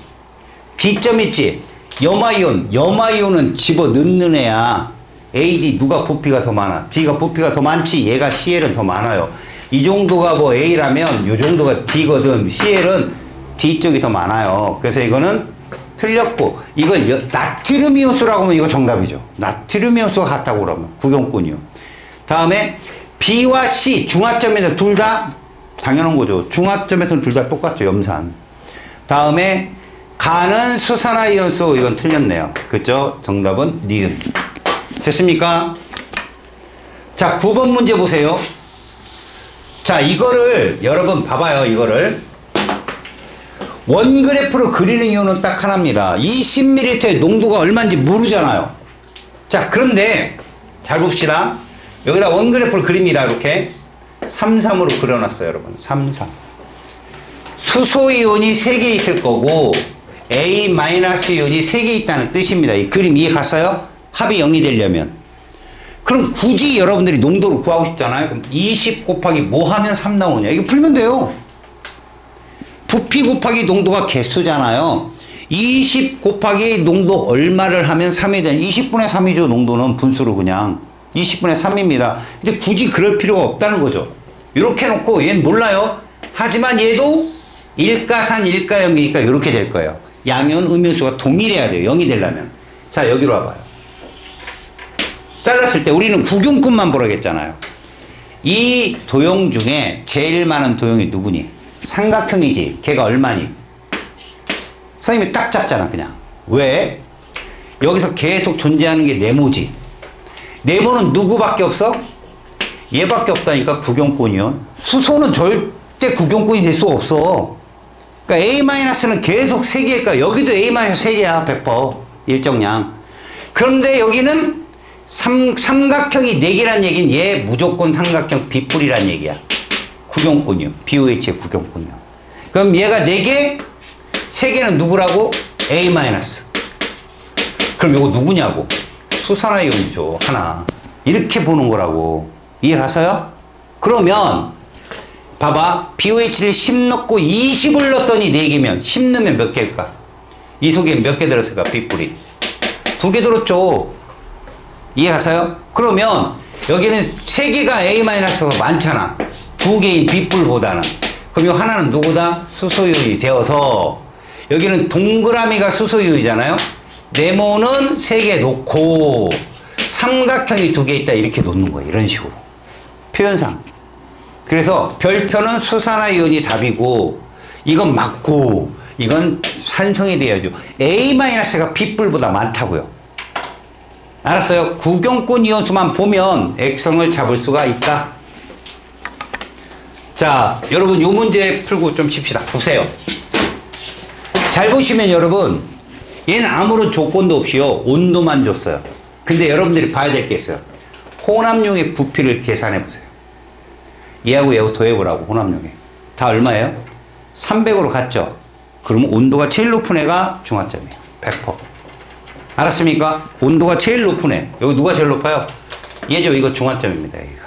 B점 있지 염화이온은 집어넣는 애야. AD 누가 부피가 더 많아? D가 부피가 더 많지. 얘가 CL은 더 많아요. 이 정도가 뭐 A라면 이 정도가 D거든. CL은 D 쪽이 더 많아요. 그래서 이거는 틀렸고 이걸 나트륨 이온수라고 하면 이거 정답이죠. 나트륨 이온수가 같다고 그러면 구경꾼이요. 다음에 B와 C 중화점에서 둘 다 당연한 거죠. 중화점에서는 둘 다 똑같죠. 염산. 다음에 가는 수산화 이온수 이건 틀렸네요. 그죠? 정답은 니은. 됐습니까? 자, 9번 문제 보세요. 자, 이거를 여러분 봐봐요. 이거를 원그래프로 그리는 이유는 딱 하나입니다. 20ml의 농도가 얼마인지 모르잖아요. 자, 그런데 잘 봅시다. 여기다 원그래프를 그립니다. 이렇게 3, 3으로 그려놨어요. 여러분 3, 3. 수소이온이 3개 있을 거고 A-이온이 3개 있다는 뜻입니다. 이 그림 이해 갔어요? 합이 0이 되려면. 그럼 굳이 여러분들이 농도를 구하고 싶잖아요. 그럼 20 곱하기 뭐 하면 3 나오냐. 이거 풀면 돼요. 부피 곱하기 농도가 개수잖아요. 20 곱하기 농도 얼마를 하면 3이 되는 20분의 3이죠. 농도는 분수로 그냥 20분의 3입니다. 근데 굳이 그럴 필요가 없다는 거죠. 이렇게 해놓고 얘는 몰라요. 하지만 얘도 일가산 일가염이니까 이렇게 될 거예요. 양이온 음이온수가 동일해야 돼요. 0이 되려면. 자, 여기로 와봐요. 잘랐을 때 우리는 구경꾼만 보라겠잖아요. 이 도형 중에 제일 많은 도형이 누구니? 삼각형이지. 걔가 얼마니? 선생님이 딱 잡잖아 그냥. 왜? 여기서 계속 존재하는 게 네모지. 네모는 누구밖에 없어? 얘밖에 없다니까. 구경꾼이요. 수소는 절대 구경꾼이 될 수가 없어. 그러니까 A-는 계속 3개일까. 여기도 A-3개야 100% 일정량. 그런데 여기는 삼각형이 4개란 얘기는 얘 무조건 삼각형 B뿔이란 얘기야. 구경꾼이요. BOH의 구경꾼이요. 그럼 얘가 4개, 3개는 누구라고? A-. 그럼 이거 누구냐고? 수산화이온이죠. 하나. 이렇게 보는 거라고. 이해 갔어요? 그러면 봐봐. BOH를 10 넣고 20을 넣었더니 4개면 10 넣으면 몇 개일까? 이 속에 몇 개 들었을까? B뿔이 2개 들었죠. 이해 갔어요? 그러면 여기는 3개가 A-가 많잖아. 2개인 B뿔보다는. 그럼 이 하나는 누구다? 수소이온이 되어서 여기는 동그라미가 수소이온이잖아요. 네모는 3개 놓고 삼각형이 2개 있다 이렇게 놓는 거예요. 이런 식으로. 표현상. 그래서 별표는 수산화이온이 답이고 이건 맞고 이건 산성이 돼야죠. A-가 B뿔보다 많다고요. 알았어요? 구경꾼 이온수만 보면 액성을 잡을 수가 있다. 자, 여러분 요 문제 풀고 좀 칩시다. 보세요. 잘 보시면 여러분 얘는 아무런 조건도 없이요. 온도만 줬어요. 근데 여러분들이 봐야 될 게 있어요. 혼합용의 부피를 계산해 보세요. 얘하고 얘하고 더해보라고. 혼합용에 다 얼마예요? 300으로 갔죠. 그러면 온도가 제일 높은 애가 중화점이에요. 100%. 알았습니까? 온도가 제일 높은 애. 여기 누가 제일 높아요? 얘죠. 이거 중화점입니다. 여기가.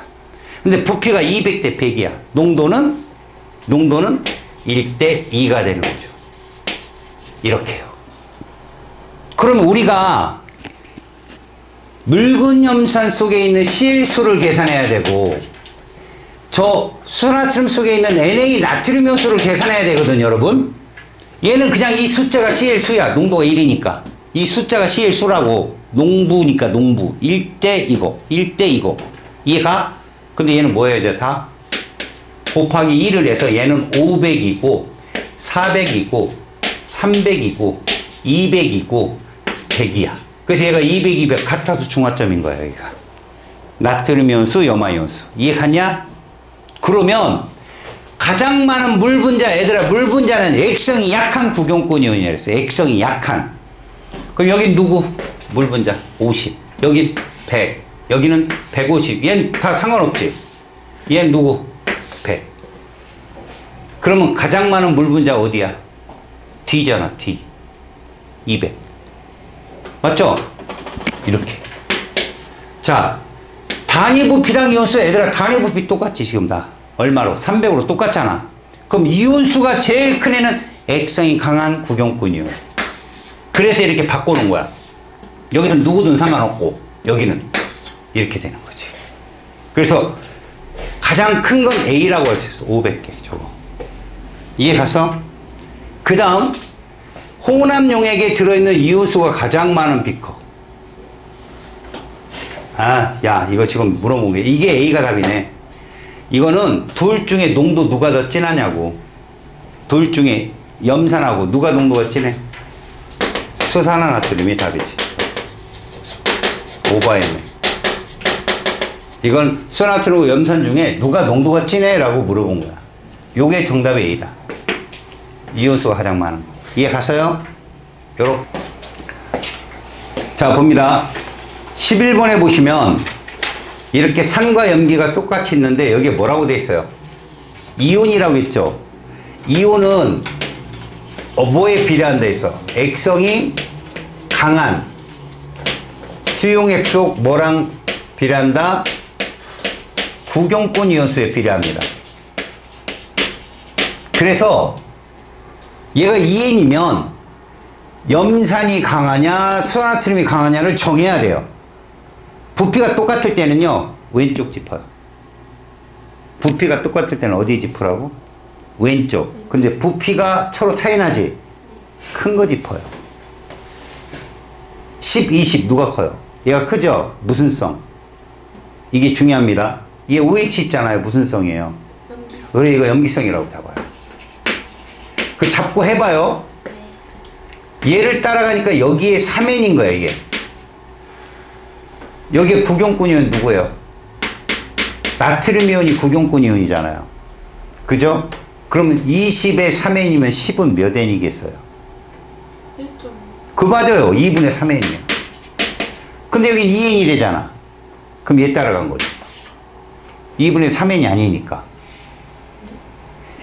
근데 부피가 200대 100이야. 농도는 1대 2가 되는 거죠. 이렇게요. 그러면 우리가 묽은 염산 속에 있는 Cl수를 계산해야 되고 저 수나트륨 속에 있는 Na 나트륨 요소를 계산해야 되거든요, 여러분. 얘는 그냥 이 숫자가 Cl수야. 농도가 1이니까. 이 숫자가 Cl수라고. 농부니까 농부. 1대 이거. 1대 이거. 이해가? 근데 얘는 뭐예요, 이제 다? 곱하기 1을 해서 얘는 500이고, 400이고, 300이고, 200이고, 100이야. 그래서 얘가 200, 200 같아서 중화점인 거야, 여기가. 나트륨 이온수, 염화 이온수. 이해하냐? 그러면 가장 많은 물 분자, 얘들아, 물 분자는 액성이 약한 구경꾼 이온이라 그랬어. 액성이 약한. 그럼 여기 누구? 물 분자 50. 여기 100. 여기는 150. 얘는 다 상관없지. 얘는 누구? 100. 그러면 가장 많은 물 분자 어디야? D잖아, D. 200. 맞죠? 이렇게. 자, 단위 부피당 이온수, 얘들아, 단위 부피 똑같지, 지금 다. 얼마로? 300으로 똑같잖아. 그럼 이온수가 제일 큰 애는 액성이 강한 구경꾼 이온. 그래서 이렇게 바꿔놓은 거야. 여기는 누구든 상관없고, 여기는 이렇게 되는 거지. 그래서 가장 큰 건 A라고 할 수 있어. 500개, 저거. 이해 갔어? 그 다음, 혼합용액에 들어있는 이온수가 가장 많은 비커. 아, 야, 이거 지금 물어본 게, 이게 A가 답이네. 이거는 둘 중에 농도 누가 더 진하냐고. 둘 중에 염산하고 누가 농도가 진해? 수산화나트륨이 답이지. 오바했네. 이건 수산화나트륨과 염산 중에 누가 농도가 진해? 라고 물어본 거야. 요게 정답이 A다. 이온수가 가장 많은 거. 이해 갔어요? 요렇게. 자, 봅니다. 11번에 보시면 이렇게 산과 염기가 똑같이 있는데 여기에 뭐라고 돼 있어요? 이온이라고 했죠. 이온은 뭐에 비례한 데 있어? 액성이 강한 수용액 속 뭐랑 비례한다? 구경꾼 이온수에 비례합니다. 그래서 얘가 2N이면 염산이 강하냐 수산화트륨이 강하냐를 정해야 돼요. 부피가 똑같을 때는요 왼쪽 짚어요. 부피가 똑같을 때는 어디 짚으라고? 왼쪽. 근데 부피가 서로 차이 나지? 큰 거 짚어요. 10, 20 누가 커요? 얘가 크죠? 무슨 성? 이게 중요합니다. 얘 OH 있잖아요. 무슨 성이에요? 그래 이거 염기성이라고 잡아요. 그 잡고 해봐요. 얘를 따라가니까 여기에 3N인 거야, 이게. 여기에 구경꾼 이온 누구예요? 나트륨 이온이 구경꾼 이온이잖아요. 그죠? 그러면 20에 3N이면 10은 몇 N이겠어요? 1점. 그 맞아요. 2분의 3N이에요. 근데 여기 2N이 되잖아. 그럼 얘 따라간 거죠. 2분의 3N이 아니니까.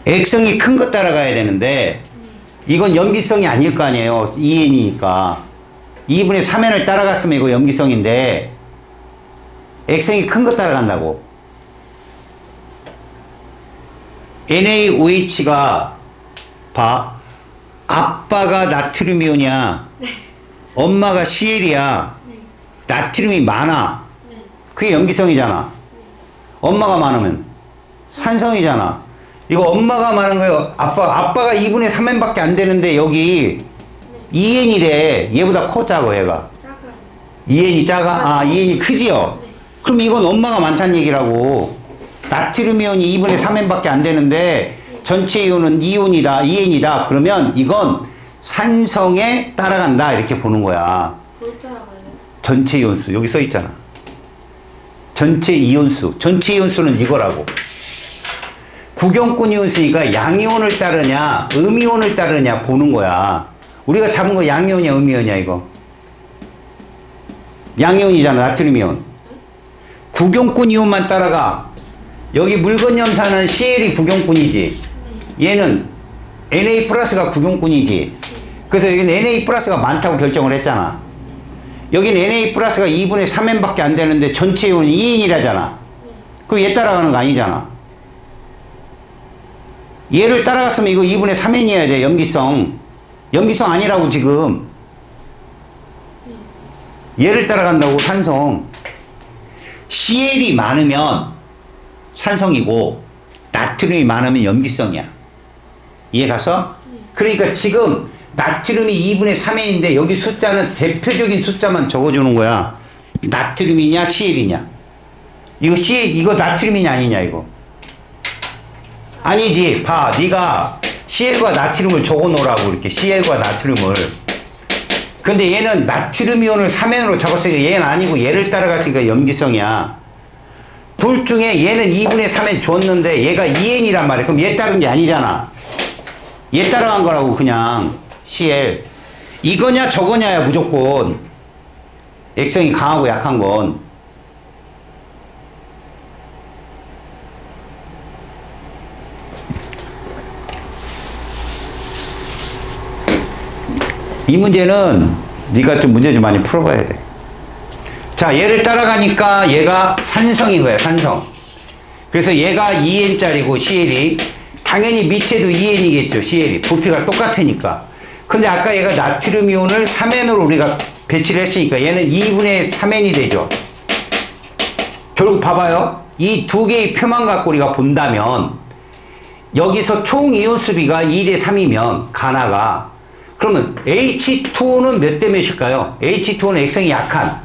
액성이 큰 거 따라가야 되는데 이건 염기성이 아닐 거 아니에요. 2N이니까. 2분의 3N을 따라갔으면 이거 염기성인데 액성이 큰 거 따라간다고. NaOH가 봐. 아빠가 나트륨 이온이야. 네. 엄마가 CL이야. 네. 나트륨이 많아. 네. 그게 염기성이잖아. 엄마가 많으면 산성이잖아. 이거 엄마가 많은 거예요. 아빠가 2분의 3N밖에 안 되는데 여기 2N이래. 얘보다 커 작아 얘가. 작아요. 2N이 작아? 아 2N이 크지요? 네. 그럼 이건 엄마가 많다는 얘기라고. 나트륨 이온이 2분의 3N밖에 안 되는데 전체 이온은 2N이다. 그러면 이건 산성에 따라간다 이렇게 보는 거야. 뭘 따라가요? 전체 이온수 여기 써 있잖아. 전체 이온수. 전체 이온수는 이거라고. 구경꾼 이온수니까 양이온을 따르냐 음이온을 따르냐 보는 거야. 우리가 잡은 거 양이온이야 음이온이야 이거. 양이온이잖아 나트륨 이온. 구경꾼 이온만 따라가. 여기 물건 염사는 CL이 구경꾼이지. 얘는 Na 플러스가 구경꾼이지. 그래서 여기는 Na 플러스가 많다고 결정을 했잖아. 여기는 Na 플러스가 2분의 3N밖에 안 되는데 전체 이온이 2N이라잖아. 그럼 얘 따라가는 거 아니잖아. 얘를 따라갔으면 이거 2분의 3N이어야 돼. 염기성. 염기성 아니라고 지금. 얘를 따라간다고 산성. CL이 많으면 산성이고 나트륨이 많으면 염기성이야. 이해 갔어? 그러니까 지금 나트륨이 2분의 3N인데 여기 숫자는 대표적인 숫자만 적어주는 거야. 나트륨이냐 CL이냐. 이거 이거 나트륨이냐 아니냐 이거. 아니지. 봐. 네가 CL과 나트륨을 적어놓으라고 이렇게 CL과 나트륨을. 근데 얘는 나트륨 이온을 3N으로 적었으니까 얘는 아니고 얘를 따라갔으니까 염기성이야. 둘 중에 얘는 2분의 3N 줬는데 얘가 2N이란 말이야. 그럼 얘 따른 게 아니잖아. 얘 따라간 거라고 그냥 CL. 이거냐 저거냐야 무조건. 액성이 강하고 약한 건. 이 문제는 네가 좀 문제 좀 많이 풀어봐야 돼. 자, 얘를 따라가니까 얘가 산성인 거야, 산성. 그래서 얘가 2N짜리고 CL이 당연히 밑에도 2N이겠죠, CL이. 부피가 똑같으니까. 근데 아까 얘가 나트륨 이온을 3N으로 우리가 배치를 했으니까 얘는 2분의 3N이 되죠. 결국 봐봐요. 이 두 개의 표만 갖고 우리가 본다면 여기서 총 이온 수비가 2대 3이면 가나가 그러면 H2O는 몇 대 몇일까요? H2O는 액성이 약한.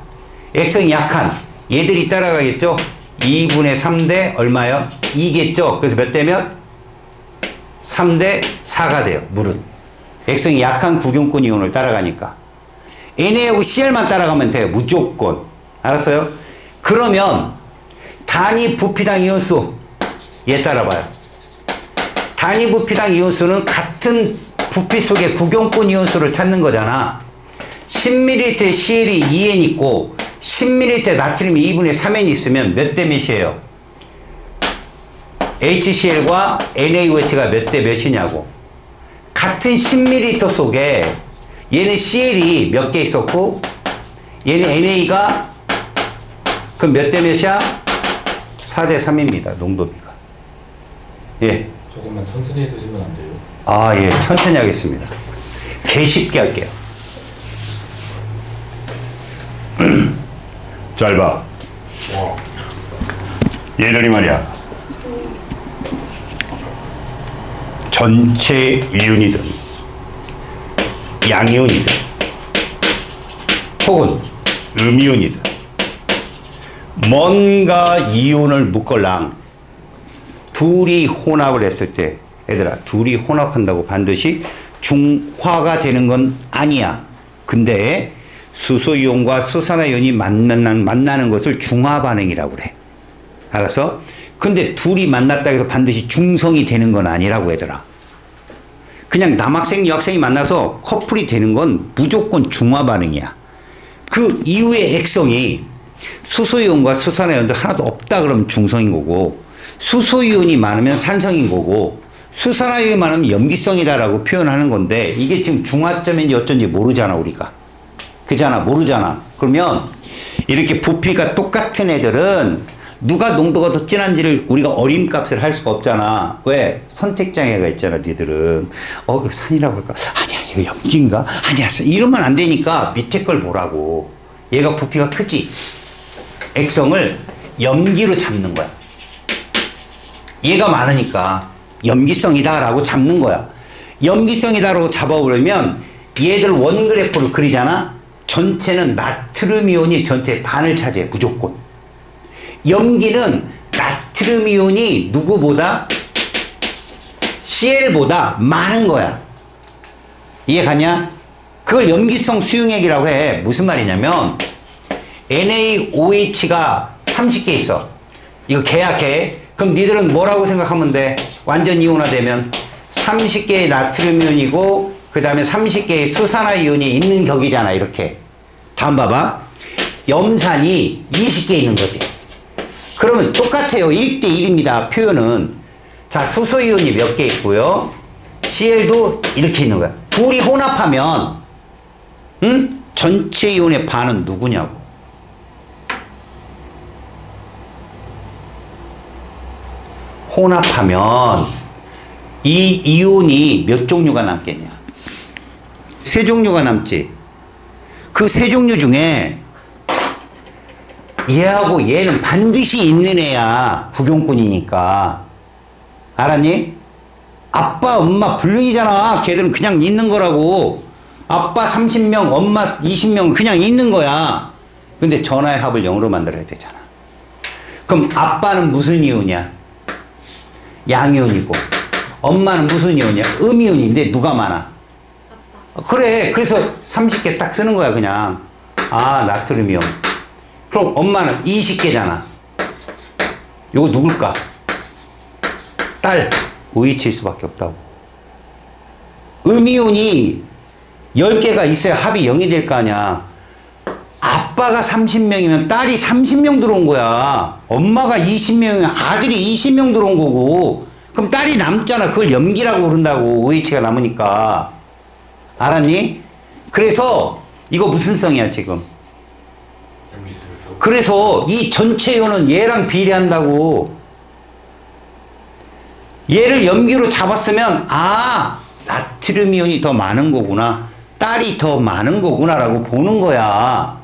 액성이 약한. 얘들이 따라가겠죠? 2분의 3대 얼마요? 2겠죠? 그래서 몇 대 몇? 3대 4가 돼요. 물은. 액성이 약한 구경꾼 이온을 따라가니까. NA하고 CL만 따라가면 돼요. 무조건. 알았어요? 그러면 단위 부피당 이온수. 얘 따라봐요. 단위 부피당 이온수는 같은 부피 속에 구경꾼 이온수를 찾는 거잖아. 10ml에 CL이 2N 있고 10ml에 나트륨이 2분의 3N 있으면 몇 대 몇이에요? HCl과 NaOH가 몇 대 몇이냐고. 같은 10ml 속에 얘는 CL이 몇 개 있었고 얘는 NA가 그럼 몇 대 몇이야? 4대 3입니다. 농도비가. 예. 조금만 천천히 해주시면 안 돼요? 아, 예. 천천히 하겠습니다. 개 쉽게 할게요. 잘 봐. 와. 얘들이 말이야. 전체 이온이든 양이온이든 혹은 음이온이든 뭔가 이온을 묶을랑 둘이 혼합을 했을 때 얘들아 둘이 혼합한다고 반드시 중화가 되는 건 아니야. 근데 수소이온과 수산화이온이 만나는 것을 중화 반응이라고 그래. 알았어? 근데 둘이 만났다 해서 반드시 중성이 되는 건 아니라고 얘들아. 그냥 남학생, 여학생이 만나서 커플이 되는 건 무조건 중화 반응이야. 그 이후의 액성이 수소이온과 수산화이온도 하나도 없다 그러면 중성인 거고, 수소이온이 많으면 산성인 거고, 수산화이온이 많으면 염기성이다라고 표현하는 건데, 이게 지금 중화점인지 어쩐지 모르잖아 우리가. 그잖아, 모르잖아. 그러면 이렇게 부피가 똑같은 애들은 누가 농도가 더 진한지를 우리가 어림값을 할 수가 없잖아. 왜? 선택장애가 있잖아, 니들은. 이거 산이라고 할까? 아니야, 이거 염기인가? 아니야, 이러면 안 되니까 밑에 걸 보라고. 얘가 부피가 크지? 액성을 염기로 잡는 거야. 얘가 많으니까 염기성이다라고 잡는 거야. 염기성이다라고 잡아보려면 얘들 원그래프를 그리잖아? 전체는 나트륨 이온이 전체 반을 차지해, 무조건. 염기는 나트륨 이온이 누구보다 CL보다 많은 거야. 이해 가냐? 그걸 염기성 수용액이라고 해. 무슨 말이냐면 NaOH가 30개 있어. 이거 개야 개. 그럼 니들은 뭐라고 생각하면 돼? 완전 이온화되면 30개의 나트륨 이온이고 그 다음에 30개의 수산화이온이 있는 격이잖아. 이렇게. 다음 봐봐. 염산이 20개 있는 거지. 그러면 똑같아요. 1대1입니다. 표현은. 자, 수소이온이 몇 개 있고요. Cl도 이렇게 있는 거야. 둘이 혼합하면 전체 이온의 반은 누구냐고. 혼합하면 이 이온이 몇 종류가 남겠냐. 세 종류가 남지. 그 세 종류 중에 얘하고 얘는 반드시 있는 애야. 구경꾼이니까. 알았니? 아빠, 엄마 불륜이잖아. 걔들은 그냥 있는 거라고. 아빠 30명, 엄마 20명 그냥 있는 거야. 근데 전화의 합을 0으로 만들어야 되잖아. 그럼 아빠는 무슨 이온이야? 양이온이고. 엄마는 무슨 이온이야? 음이온인데 누가 많아? 그래. 그래서 30개 딱 쓰는 거야, 그냥. 아, 나트륨 이온. 그럼 엄마는 20개잖아. 요거 누굴까? 딸. OH일 수밖에 없다고. 음이온이 10개가 있어야 합이 0이 될 거 아니야. 아빠가 30명이면 딸이 30명 들어온 거야. 엄마가 20명이면 아들이 20명 들어온 거고. 그럼 딸이 남잖아. 그걸 염기라고 부른다고. OH가 남으니까. 알았니? 그래서 이거 무슨 성이야 지금? 그래서 이 전체 이온은 얘랑 비례한다고. 얘를 염기로 잡았으면 아, 나트륨 이온이 더 많은 거구나. 딸이 더 많은 거구나 라고 보는 거야.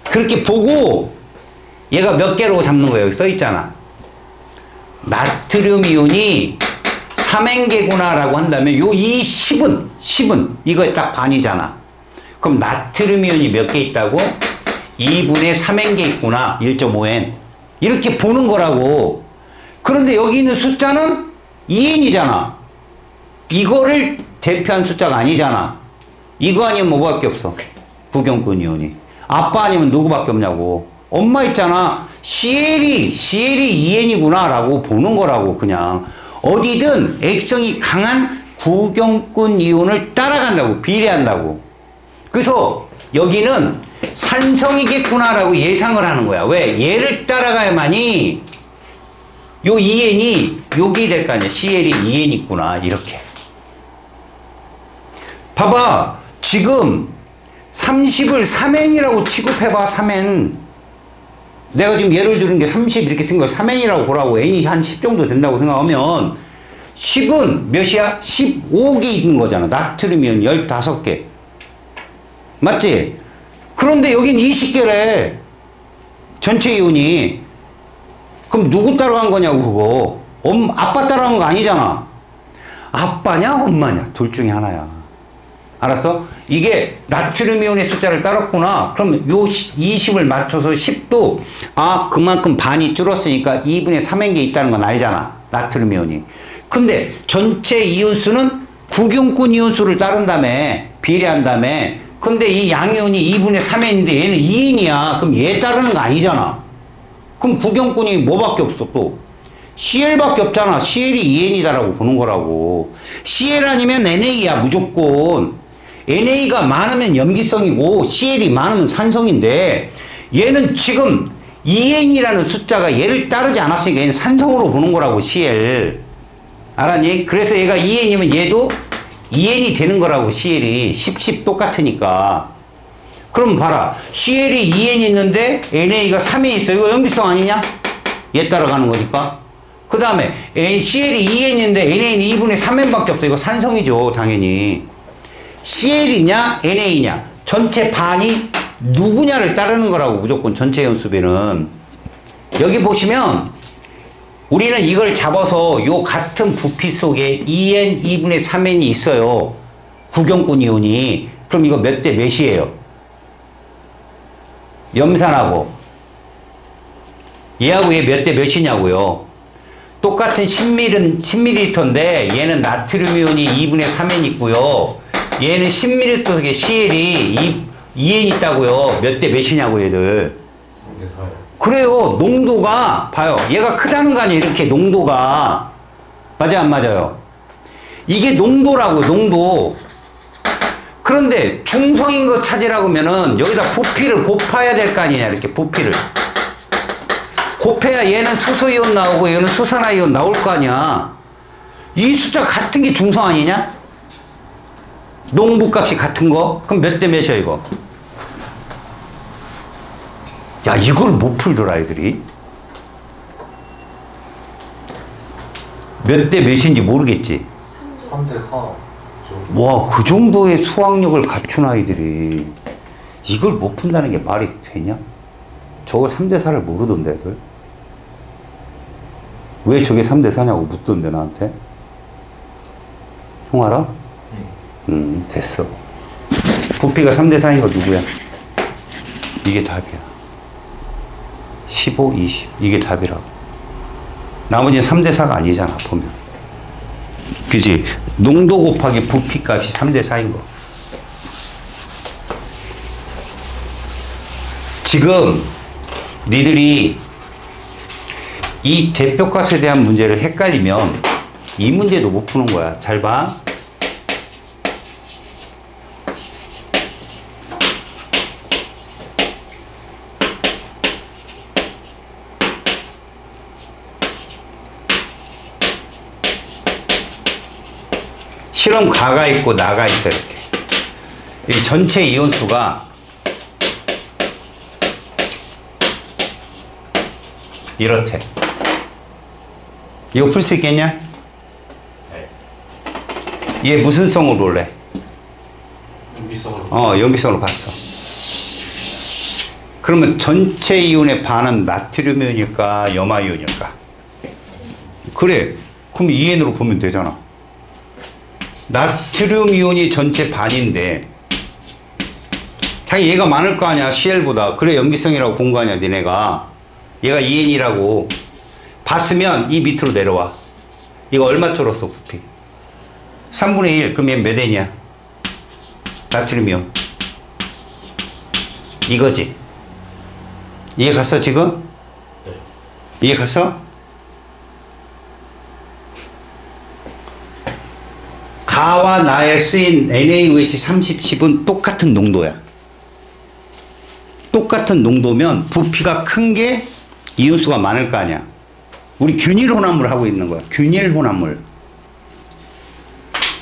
그렇게 보고 얘가 몇 개로 잡는 거예요. 여기 써있잖아. 나트륨 이온이 3N개구나 라고 한다면 요 이 10은 이거 딱 반이잖아. 그럼 나트륨 이온이 몇 개 있다고? 2분의 3N개 있구나. 1.5N. 이렇게 보는 거라고. 그런데 여기 있는 숫자는 2N이잖아. 이거를 대표한 숫자가 아니잖아. 이거 아니면 뭐밖에 없어? 구경꾼 이온이. 아빠 아니면 누구밖에 없냐고. 엄마 있잖아. CL이 2N이구나 라고 보는 거라고. 그냥 어디든 액성이 강한 구경꾼 이온을 따라간다고. 비례한다고. 그래서 여기는 산성이겠구나 라고 예상을 하는 거야. 왜? 얘를 따라가야만이 요 2N이 여기 될 거 아니야. CL이 2N 있구나. 이렇게. 봐봐. 지금 30을 3N이라고 취급해봐. 3N. 내가 지금 예를 들은 게 30 이렇게 쓴 걸 3N이라고 보라고. N이 한 10 정도 된다고 생각하면 10은 몇이야? 15개 있는 거잖아. 나트륨 이온 15개. 맞지? 그런데 여긴 20개래. 전체 이온이. 그럼 누구 따라간 거냐고 그거. 아빠 따라간 거 아니잖아. 아빠냐 엄마냐 둘 중에 하나야. 알았어? 이게 나트륨 이온의 숫자를 따랐구나. 그럼 요 20을 맞춰서 10도 아 그만큼 반이 줄었으니까 2분의 3N개 있다는 건 알잖아. 나트륨 이온이. 근데 전체 이온 수는 구경꾼 이온수를 따른 다음에 비례한 다음에 근데 이 양이온이 2분의 3n인데 얘는 2n이야. 그럼 얘 따르는 거 아니잖아. 그럼 구경꾼이 뭐밖에 없어 또? CL밖에 없잖아. CL이 2n이다라고 보는 거라고. CL 아니면 NA야 무조건. NA가 많으면 염기성이고 CL이 많으면 산성인데 얘는 지금 2n이라는 숫자가 얘를 따르지 않았으니까 얘는 산성으로 보는 거라고 CL. 알았니? 그래서 얘가 2n이면 얘도 2n이 되는 거라고 CL이 10 똑같으니까. 그럼 봐라. CL이 2n 있는데 NA가 3n 있어. 이거 염기성 아니냐? 얘 따라가는 거니까. 그 다음에 CL이 2n인데 NA는 2분의 3n밖에 없어. 이거 산성이죠 당연히. CL이냐 NA냐 전체 반이 누구냐를 따르는 거라고 무조건 전체 연수비는. 여기 보시면 우리는 이걸 잡아서 요 같은 부피 속에 2n 2분의 3n이 있어요. 구경꾼 이온이. 그럼 이거 몇 대 몇이에요? 염산하고 얘하고 얘 몇 대 몇이냐고요. 똑같은 10ml인데 얘는 나트륨 이온이 2분의 3n 있고요. 얘는 10ml 속에 CL이 2n 있다고요. 몇 대 몇이냐고 얘들. 3대 4요. 그래요. 농도가 봐요. 얘가 크다는 거 아니에요. 이렇게 농도가. 맞아요 안 맞아요? 이게 농도라고 농도. 그런데 중성인 거 찾으라고 하면은 여기다 부피를 곱해야 될 거 아니냐. 이렇게 부피를 곱해야 얘는 수소이온 나오고 얘는 수산화이온 나올 거 아니야. 이 숫자 같은 게 중성 아니냐? 농부값이 같은 거? 그럼 몇 대 몇이야 이거? 야 이걸 못 풀더라 애들이. 몇 대 몇인지 모르겠지. 3대 4. 와, 그 정도의 수학력을 갖춘 아이들이 이걸 못 푼다는 게 말이 되냐? 저걸 3대 4를 모르던데 애들. 왜 저게 3대 4냐고 묻던데 나한테. 형 알아? 됐어. 부피가 3대 4인 거 누구야? 이게 답이야. 15, 20. 이게 답이라고. 나머지는 3대 4가 아니잖아, 보면. 그지? 농도 곱하기 부피 값이 3대 4인 거. 지금 니들이 이 대표값에 대한 문제를 헷갈리면 이 문제도 못 푸는 거야. 잘 봐. 실험 가가 있고 나가 있어 이렇게. 이 전체 이온수가 이렇대. 이거 풀 수 있겠냐? 네. 얘 무슨 성으로 볼래? 염기성으로. 염기성으로 봤어. 그러면 전체 이온의 반은 나트륨 이온일까 염화 이온일까? 그래. 그럼 2n으로 보면 되잖아. 나트륨 이온이 전체 반인데 당연히 얘가 많을 거 아니야 CL보다. 그래 염기성이라고 본 거 아니야 니네가. 얘가 2n이라고 봤으면 이 밑으로 내려와. 이거 얼마 줄었어 부피? 3분의 1. 그럼 얘 몇 n이야? 나트륨 이온. 이거지. 이해 갔어 지금? 네. 이해 갔어? 가와 나에 쓰인 NaOH 3010은 똑같은 농도야. 똑같은 농도면 부피가 큰 게 이온수가 많을 거 아니야. 우리 균일 혼합물 하고 있는 거야. 균일 혼합물.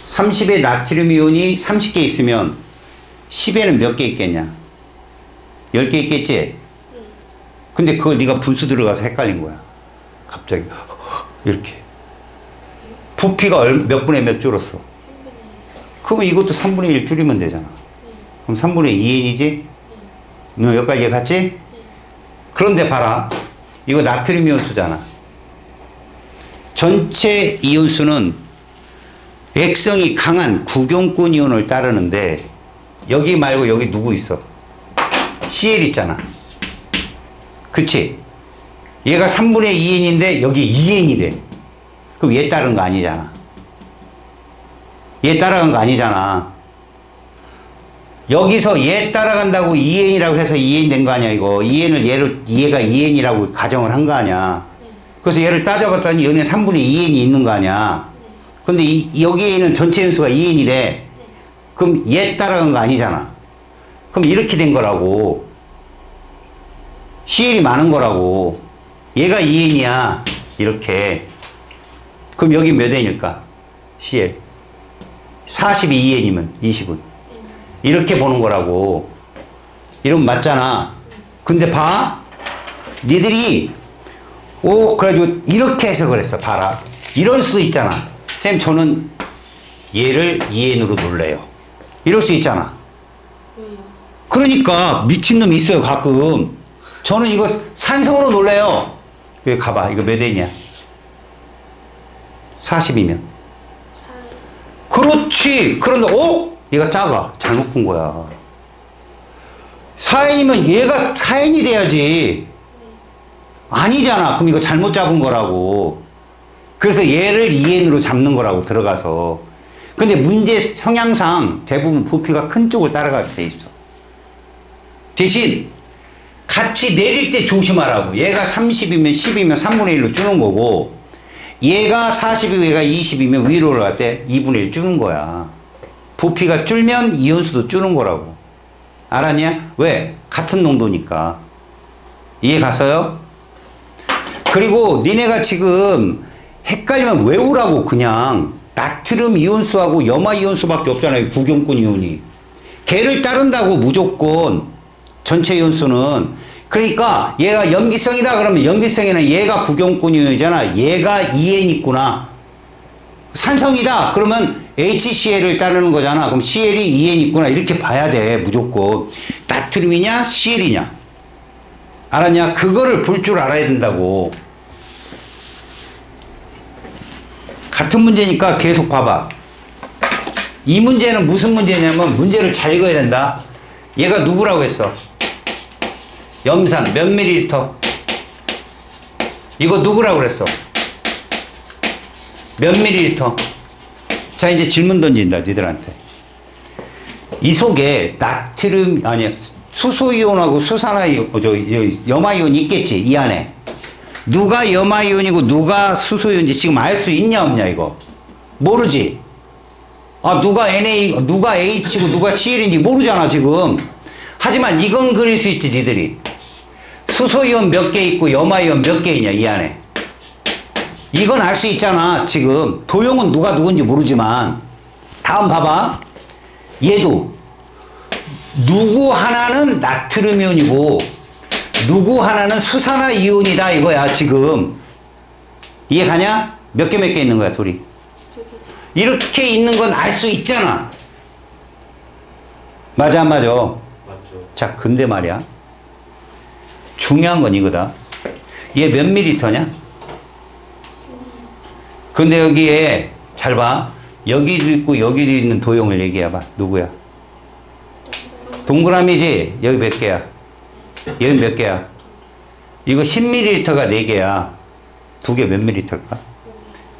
30에 나트륨 이온이 30개 있으면 10에는 몇 개 있겠냐? 10개 있겠지? 근데 그걸 네가 분수 들어가서 헷갈린 거야. 갑자기 이렇게. 부피가 몇 분의 몇 줄었어? 그러면 이것도 3분의 1 줄이면 되잖아. 그럼 3분의 2n이지? 너 여기까지 갔지? 그런데 봐라. 이거 나트륨 이온수잖아. 전체 이온수는 액성이 강한 구경꾼 이온을 따르는데 여기 말고 여기 누구 있어? CL 있잖아. 그치? 얘가 3분의 2n인데 여기 2n이 돼. 그럼 얘 따른 거 아니잖아. 얘 따라간 거 아니잖아. 여기서 얘 따라간다고 2n이라고 해서 2n 된 거 아니야, 이거. 2n을 얘가 2n이라고 가정을 한 거 아니야. 그래서 얘를 따져봤더니 여기는 3분의 2n이 있는 거 아니야. 근데 여기에는 전체 연수가 2n이래. 그럼 얘 따라간 거 아니잖아. 그럼 이렇게 된 거라고. CL이 많은 거라고. 얘가 2n이야. 이렇게. 그럼 여기 몇 n일까? CL. 42n이면 20은. 이렇게 보는 거라고. 이러면 맞잖아. 근데 봐. 니들이 그래가지고 이렇게 해석을 했어. 봐라. 이럴 수도 있잖아. 쌤 저는 얘를 2n으로 놀래요. 이럴 수 있잖아. 그러니까 미친놈이 있어요 가끔. 저는 이거 산성으로 놀래요. 여기 가봐. 이거 몇 n이야? 40이면. 그렇지. 그런데 얘가 작아. 잘못 본 거야. 4n이면 얘가 4n이 돼야지. 아니잖아. 그럼 이거 잘못 잡은 거라고. 그래서 얘를 2n으로 잡는 거라고 들어가서. 근데 문제 성향상 대부분 부피가 큰 쪽을 따라가게 돼 있어. 대신 같이 내릴 때 조심하라고. 얘가 30이면 10이면 3분의 1로 주는 거고, 얘가 40이고 얘가 20이면 위로 올라갈 때 2분의 1 주는 거야. 부피가 줄면 이온수도 주는 거라고. 알았냐? 왜? 같은 농도니까. 이해 갔어요? 그리고 니네가 지금 헷갈리면 외우라고. 그냥 나트륨 이온수하고 염화 이온수밖에 없잖아요. 구경꾼 이온이. 걔를 따른다고 무조건. 전체 이온수는. 그러니까 얘가 염기성이다 그러면 염기성에는 얘가 구경꾼 이온이잖아. 얘가 2n 있구나. 산성이다 그러면 HCl을 따르는 거잖아. 그럼 Cl이 2n 있구나. 이렇게 봐야 돼. 무조건. 나트륨이냐 Cl이냐. 알았냐? 그거를 볼 줄 알아야 된다고. 같은 문제니까 계속 봐봐. 이 문제는 무슨 문제냐면 문제를 잘 읽어야 된다. 얘가 누구라고 했어? 염산 몇 밀리리터? 이거 누구라고 그랬어? 몇 밀리리터? 자 이제 질문 던진다 니들한테. 이 속에 나트륨 아니 수소이온하고 수산화이온 염화이온이 있겠지 이 안에. 누가 염화이온이고 누가 수소이온인지 지금 알 수 있냐 없냐 이거? 모르지. 누가 NA 누가 H고 누가 CL인지 모르잖아 지금. 하지만 이건 그릴 수 있지 니들이. 수소이온 몇 개 있고 염화이온 몇 개 있냐 이 안에. 이건 알 수 있잖아 지금. 도형은 누가 누군지 모르지만. 다음 봐봐. 얘도 누구 하나는 나트륨 이온이고 누구 하나는 수산화 이온이다 이거야 지금. 이해 가냐? 몇 개 있는 거야 둘이? 이렇게 있는 건 알 수 있잖아. 맞아 안 맞아? 맞죠. 자 근데 말이야 중요한 건 이거다. 얘 몇 밀리리터냐? 근데 여기에 잘 봐. 여기도 있고 여기도 있는 도형을 얘기해봐. 누구야? 동그라미지? 여기 몇 개야? 여기 몇 개야? 이거 10ml가 4개야. 두 개 몇 ml일까?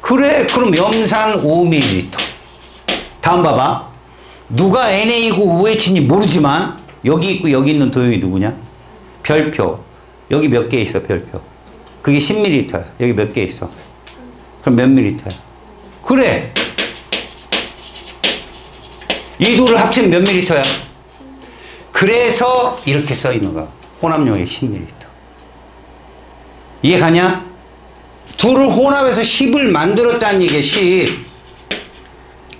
그래, 그럼 염산 5ml. 다음 봐봐. 누가 NA고 OH인지 모르지만 여기 있고 여기 있는 도형이 누구냐? 별표. 여기 몇 개 있어, 별표. 그게 10ml야. 여기 몇 개 있어? 그럼 몇 ml야? 그래. 이 둘을 합치면 몇 ml야? 그래서 이렇게 써 있는 거야. 혼합용액 10ml. 이해 가냐? 둘을 혼합해서 10을 만들었다는 얘기야, 10.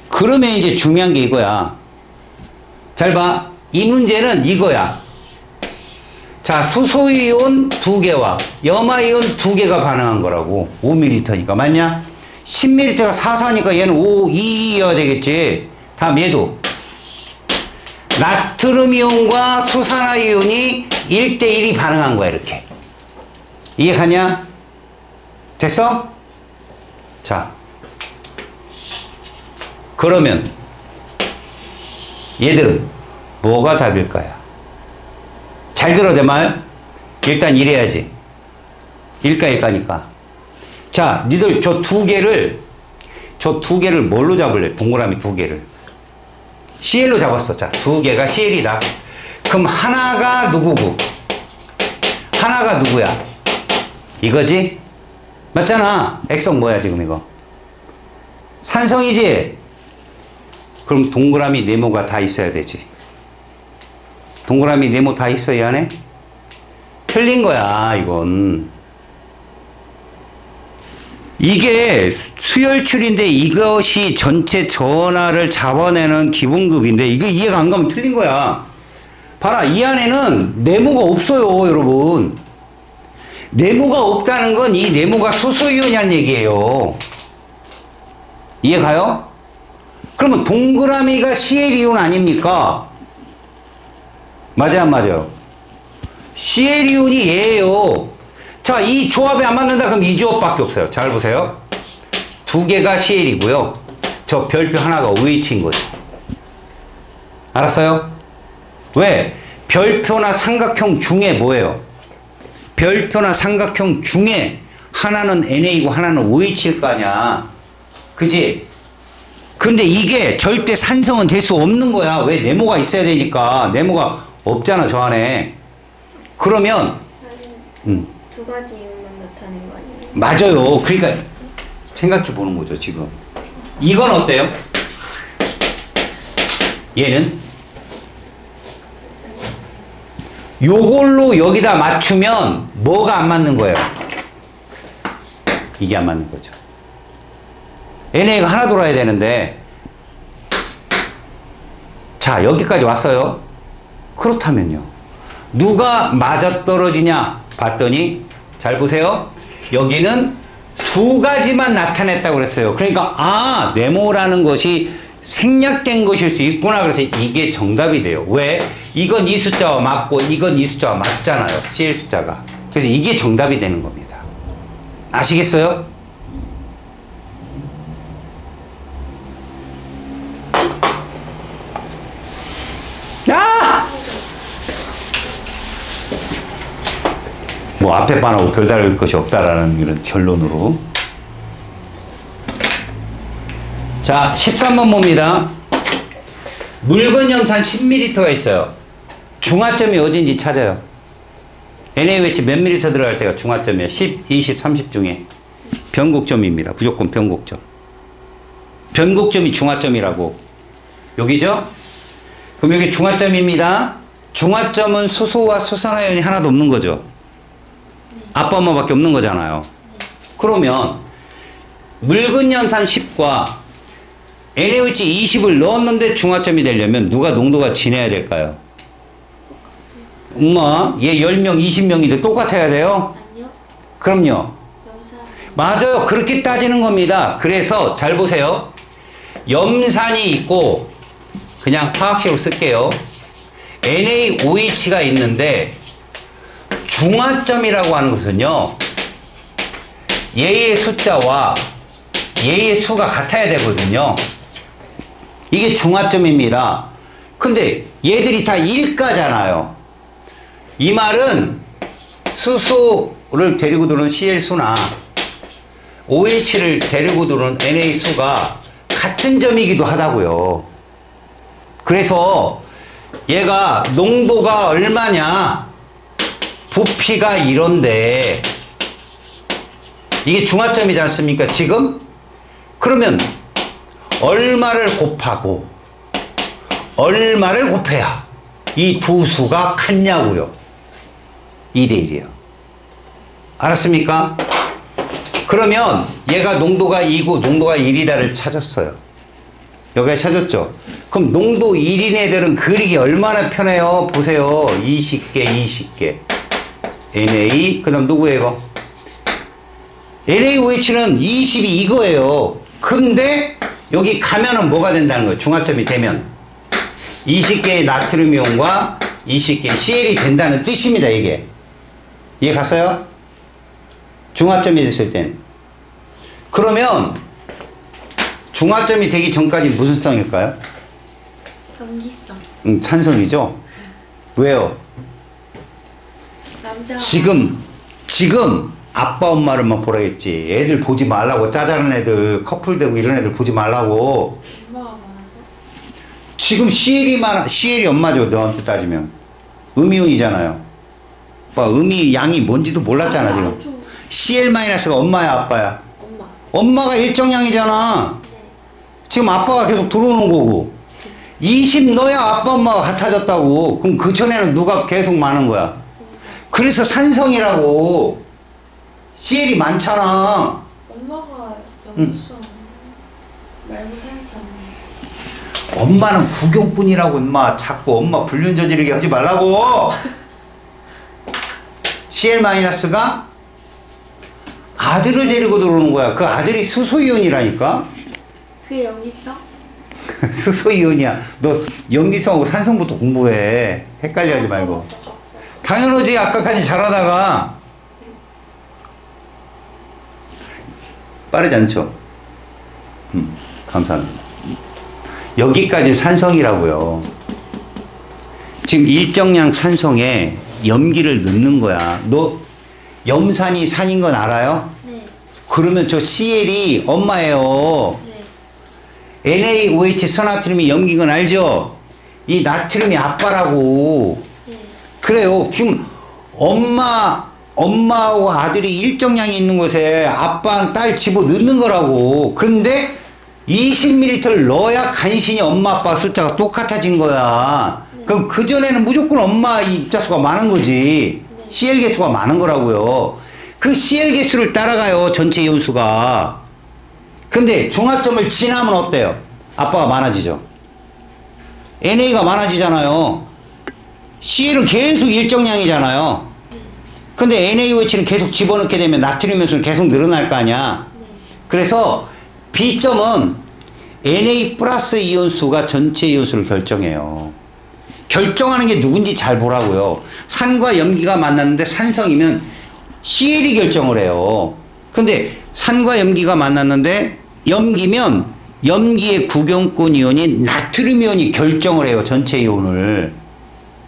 그러면 이제 중요한 게 이거야. 잘 봐. 이 문제는 이거야. 자, 수소이온 2개와 염화이온 2개가 반응한 거라고. 5ml니까. 맞냐? 10ml가 4사니까 얘는 5, 2여야 되겠지. 다음 얘도. 나트륨 이온과 수산화 이온이 1대1이 반응한 거야, 이렇게. 이해 가냐? 됐어? 자. 그러면 얘들은 뭐가 답일까요? 잘 들어, 내 말. 일단 이래야지. 일가니까. 자, 니들 저 2개를 저 두 개를 뭘로 잡을래? 동그라미 두 개를. CL로 잡았어. 자, 두 개가 CL이다. 그럼 하나가 누구고? 하나가 누구야? 이거지? 맞잖아. 액성 뭐야 지금 이거? 산성이지? 그럼 동그라미 네모가 다 있어야 되지. 동그라미 네모 다 있어 이 안에? 틀린 거야 이건. 이게 수열출인데 이것이 전체 전하를 잡아내는 기본급인데 이게 이해가 안 가면 틀린 거야. 봐라, 이 안에는 네모가 없어요 여러분. 네모가 없다는 건 이 네모가 수소이온이란 얘기예요. 이해 가요? 그러면 동그라미가 CL이온 아닙니까? 맞아요 안 맞아요? CL이온이 얘예요. 자, 이 조합이 안 맞는다 그럼 이 조합밖에 없어요. 잘 보세요. 두 개가 CL이고요. 저 별표 하나가 OH인 거죠. 알았어요? 왜? 별표나 삼각형 중에 뭐예요? 별표나 삼각형 중에 하나는 NA고 하나는 OH일 거 아니야. 그지? 근데 이게 절대 산성은 될 수 없는 거야. 왜? 네모가 있어야 되니까. 네모가 없잖아 저 안에. 그러면 두 가지 이유만 나타낸 거 아니에요? 맞아요. 그러니까 생각해 보는 거죠 지금. 이건 어때요? 얘는 요걸로 여기다 맞추면 뭐가 안 맞는 거예요? 이게 안 맞는 거죠. NA가 하나 돌아야 되는데 자 여기까지 왔어요. 그렇다면요 누가 맞아떨어지냐 봤더니 잘 보세요. 여기는 두 가지만 나타냈다고 그랬어요. 그러니까 아 네모라는 것이 생략된 것일 수 있구나. 그래서 이게 정답이 돼요. 왜? 이건 이 숫자와 맞고 이건 이 숫자와 맞잖아요. CL 숫자가. 그래서 이게 정답이 되는 겁니다. 아시겠어요? 야! 뭐 앞에 반하고 별다를 것이 없다라는 이런 결론으로. 자, 13번 봅니다. 물건 염산 10ml가 있어요. 중화점이 어딘지 찾아요. NaOH 몇 ml 들어갈 때가 중화점이에요? 10, 20, 30 중에. 변곡점입니다. 무조건 변곡점. 변곡점이 중화점이라고. 여기죠? 그럼 여기 중화점입니다. 중화점은 수소와 수산화연이 하나도 없는 거죠. 아빠 엄마밖에 없는 거잖아요. 그러면 묽은 염산 10과 NaOH 20을 넣었는데 중화점이 되려면 누가 농도가 진해야 될까요? 엄마, 얘 10명, 20명인데 똑같아야 돼요? 아니요. 그럼요. 염산. 맞아요. 그렇게 따지는 겁니다. 그래서 잘 보세요. 염산이 있고 그냥 화학식으로 쓸게요. NaOH가 있는데 중화점이라고 하는 것은요. 얘의 숫자와 얘의 수가 같아야 되거든요. 이게 중화점입니다. 근데 얘들이 다 일가잖아요. 이 말은 수소를 데리고 들어오는 CL수나 OH를 데리고 들어오는 NA수가 같은 점이기도 하다고요. 그래서 얘가 농도가 얼마냐? 부피가 이런데 이게 중화점이지 않습니까? 지금? 그러면 얼마를 곱하고 얼마를 곱해야 이 두 수가 같냐고요. 2대1이에요. 알았습니까? 그러면 얘가 농도가 2고 농도가 1이다를 찾았어요. 여기가 찾았죠? 그럼 농도 1인 애들은 그리기 얼마나 편해요? 보세요. 20개, 20개. Na, 그 다음 누구예요, 이거? NaOH는 20이 이거예요. 근데 여기 가면은 뭐가 된다는 거예요? 중화점이 되면 20개의 나트륨이온과 20개의 CL이 된다는 뜻입니다. 이게 이해 갔어요? 중화점이 됐을 땐 그러면 중화점이 되기 전까지 무슨 성일까요? 경기성. 산성이죠. 왜요? 남자. 지금 아빠 엄마를만 보라겠지. 애들 보지 말라고. 짜잘한 애들, 커플 되고 이런 애들 보지 말라고. 엄마가 많아서? 지금 CL이 엄마죠. 너한테 따지면. 음이온이잖아요. 오빠 음이 양이 뭔지도 몰랐잖아 지금. CL-가 엄마야 아빠야? 엄마. 엄마가 일정량이잖아. 네. 지금 아빠가 계속 들어오는 거고. 20 넣어야 아빠 엄마가 같아졌다고. 그럼 그 전에는 누가 계속 많은 거야? 그래서 산성이라고. CL이 많잖아. 엄마가 영성 말고 산성. 엄마는 구경꾼이라고 임마. 자꾸 엄마 불륜 저지르게 하지 말라고. CL-가 아들을 데리고 들어오는 거야. 그 아들이 수소이온이라니까. 그게 여기 있어? 수소이온이야. 너 염기성하고 산성부터 공부해. 헷갈려 하지 말고. 당연하지. 아까까지 잘하다가. 빠르지 않죠? 감사합니다. 여기까지 산성이라고요. 지금 일정량 산성에 염기를 넣는 거야. 너 염산이 산인 건 알아요? 네. 그러면 저 CL이 엄마예요. 네. NaOH 선나트륨이 염기인 건 알죠? 이 나트륨이 아빠라고. 네. 그래요. 지금 엄마하고 아들이 일정량이 있는 곳에 아빠랑 딸 집어 넣는 거라고. 그런데 20ml를 넣어야 간신히 엄마 아빠 숫자가 똑같아진 거야. 네. 그럼 그전에는 무조건 엄마 입자수가 많은 거지. 네. CL 개수가 많은 거라고요. 그 CL 개수를 따라가요. 전체 이온수가. 근데 중화점을 지나면 어때요? 아빠가 많아지죠. NA가 많아지잖아요. CL은 계속 일정량이잖아요. 근데 NaOH는 계속 집어넣게 되면 나트륨 요소는 계속 늘어날 거 아니야. 그래서 B점은 Na 플러스 이온수가 전체 이온수를 결정해요. 결정하는 게 누군지 잘 보라고요. 산과 염기가 만났는데 산성이면 CL이 결정을 해요. 근데 산과 염기가 만났는데 염기면 염기의 구경권 이온인 나트륨 이온이 결정을 해요. 전체 이온을.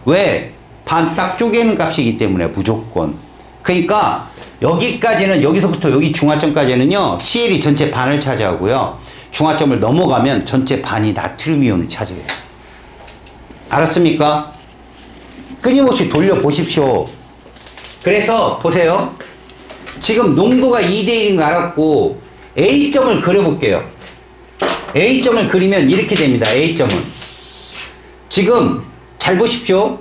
왜? 반 딱 쪼개는 값이기 때문에 무조건. 그러니까 여기까지는 여기서부터 여기 중화점까지는요. CL이 전체 반을 차지하고요. 중화점을 넘어가면 전체 반이 나트륨 이온을 차지해요. 알았습니까? 끊임없이 돌려보십시오. 그래서 보세요. 지금 농도가 2대1인 거 알았고 A점을 그려볼게요. A점을 그리면 이렇게 됩니다. A점은. 지금 잘 보십시오.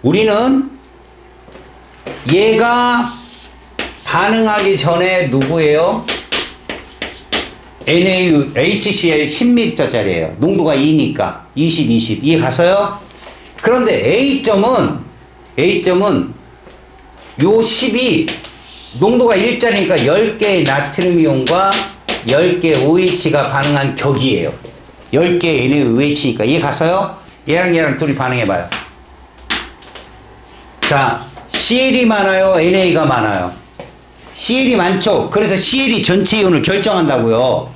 우리는 얘가 반응하기 전에 누구예요? NaHCl 10ml짜리예요. 농도가 2니까 20, 20 이해 갔어요? 그런데 A점은 요 10이 농도가 1짜리니까 10개의 나트륨 이온과 10개의 OH가 반응한 격이에요. 10개의 NaOH니까 이해 갔어요? 얘랑 둘이 반응해봐요. 자, CL이 많아요? NA가 많아요? CL이 많죠? 그래서 CL이 전체 이온을 결정한다고요.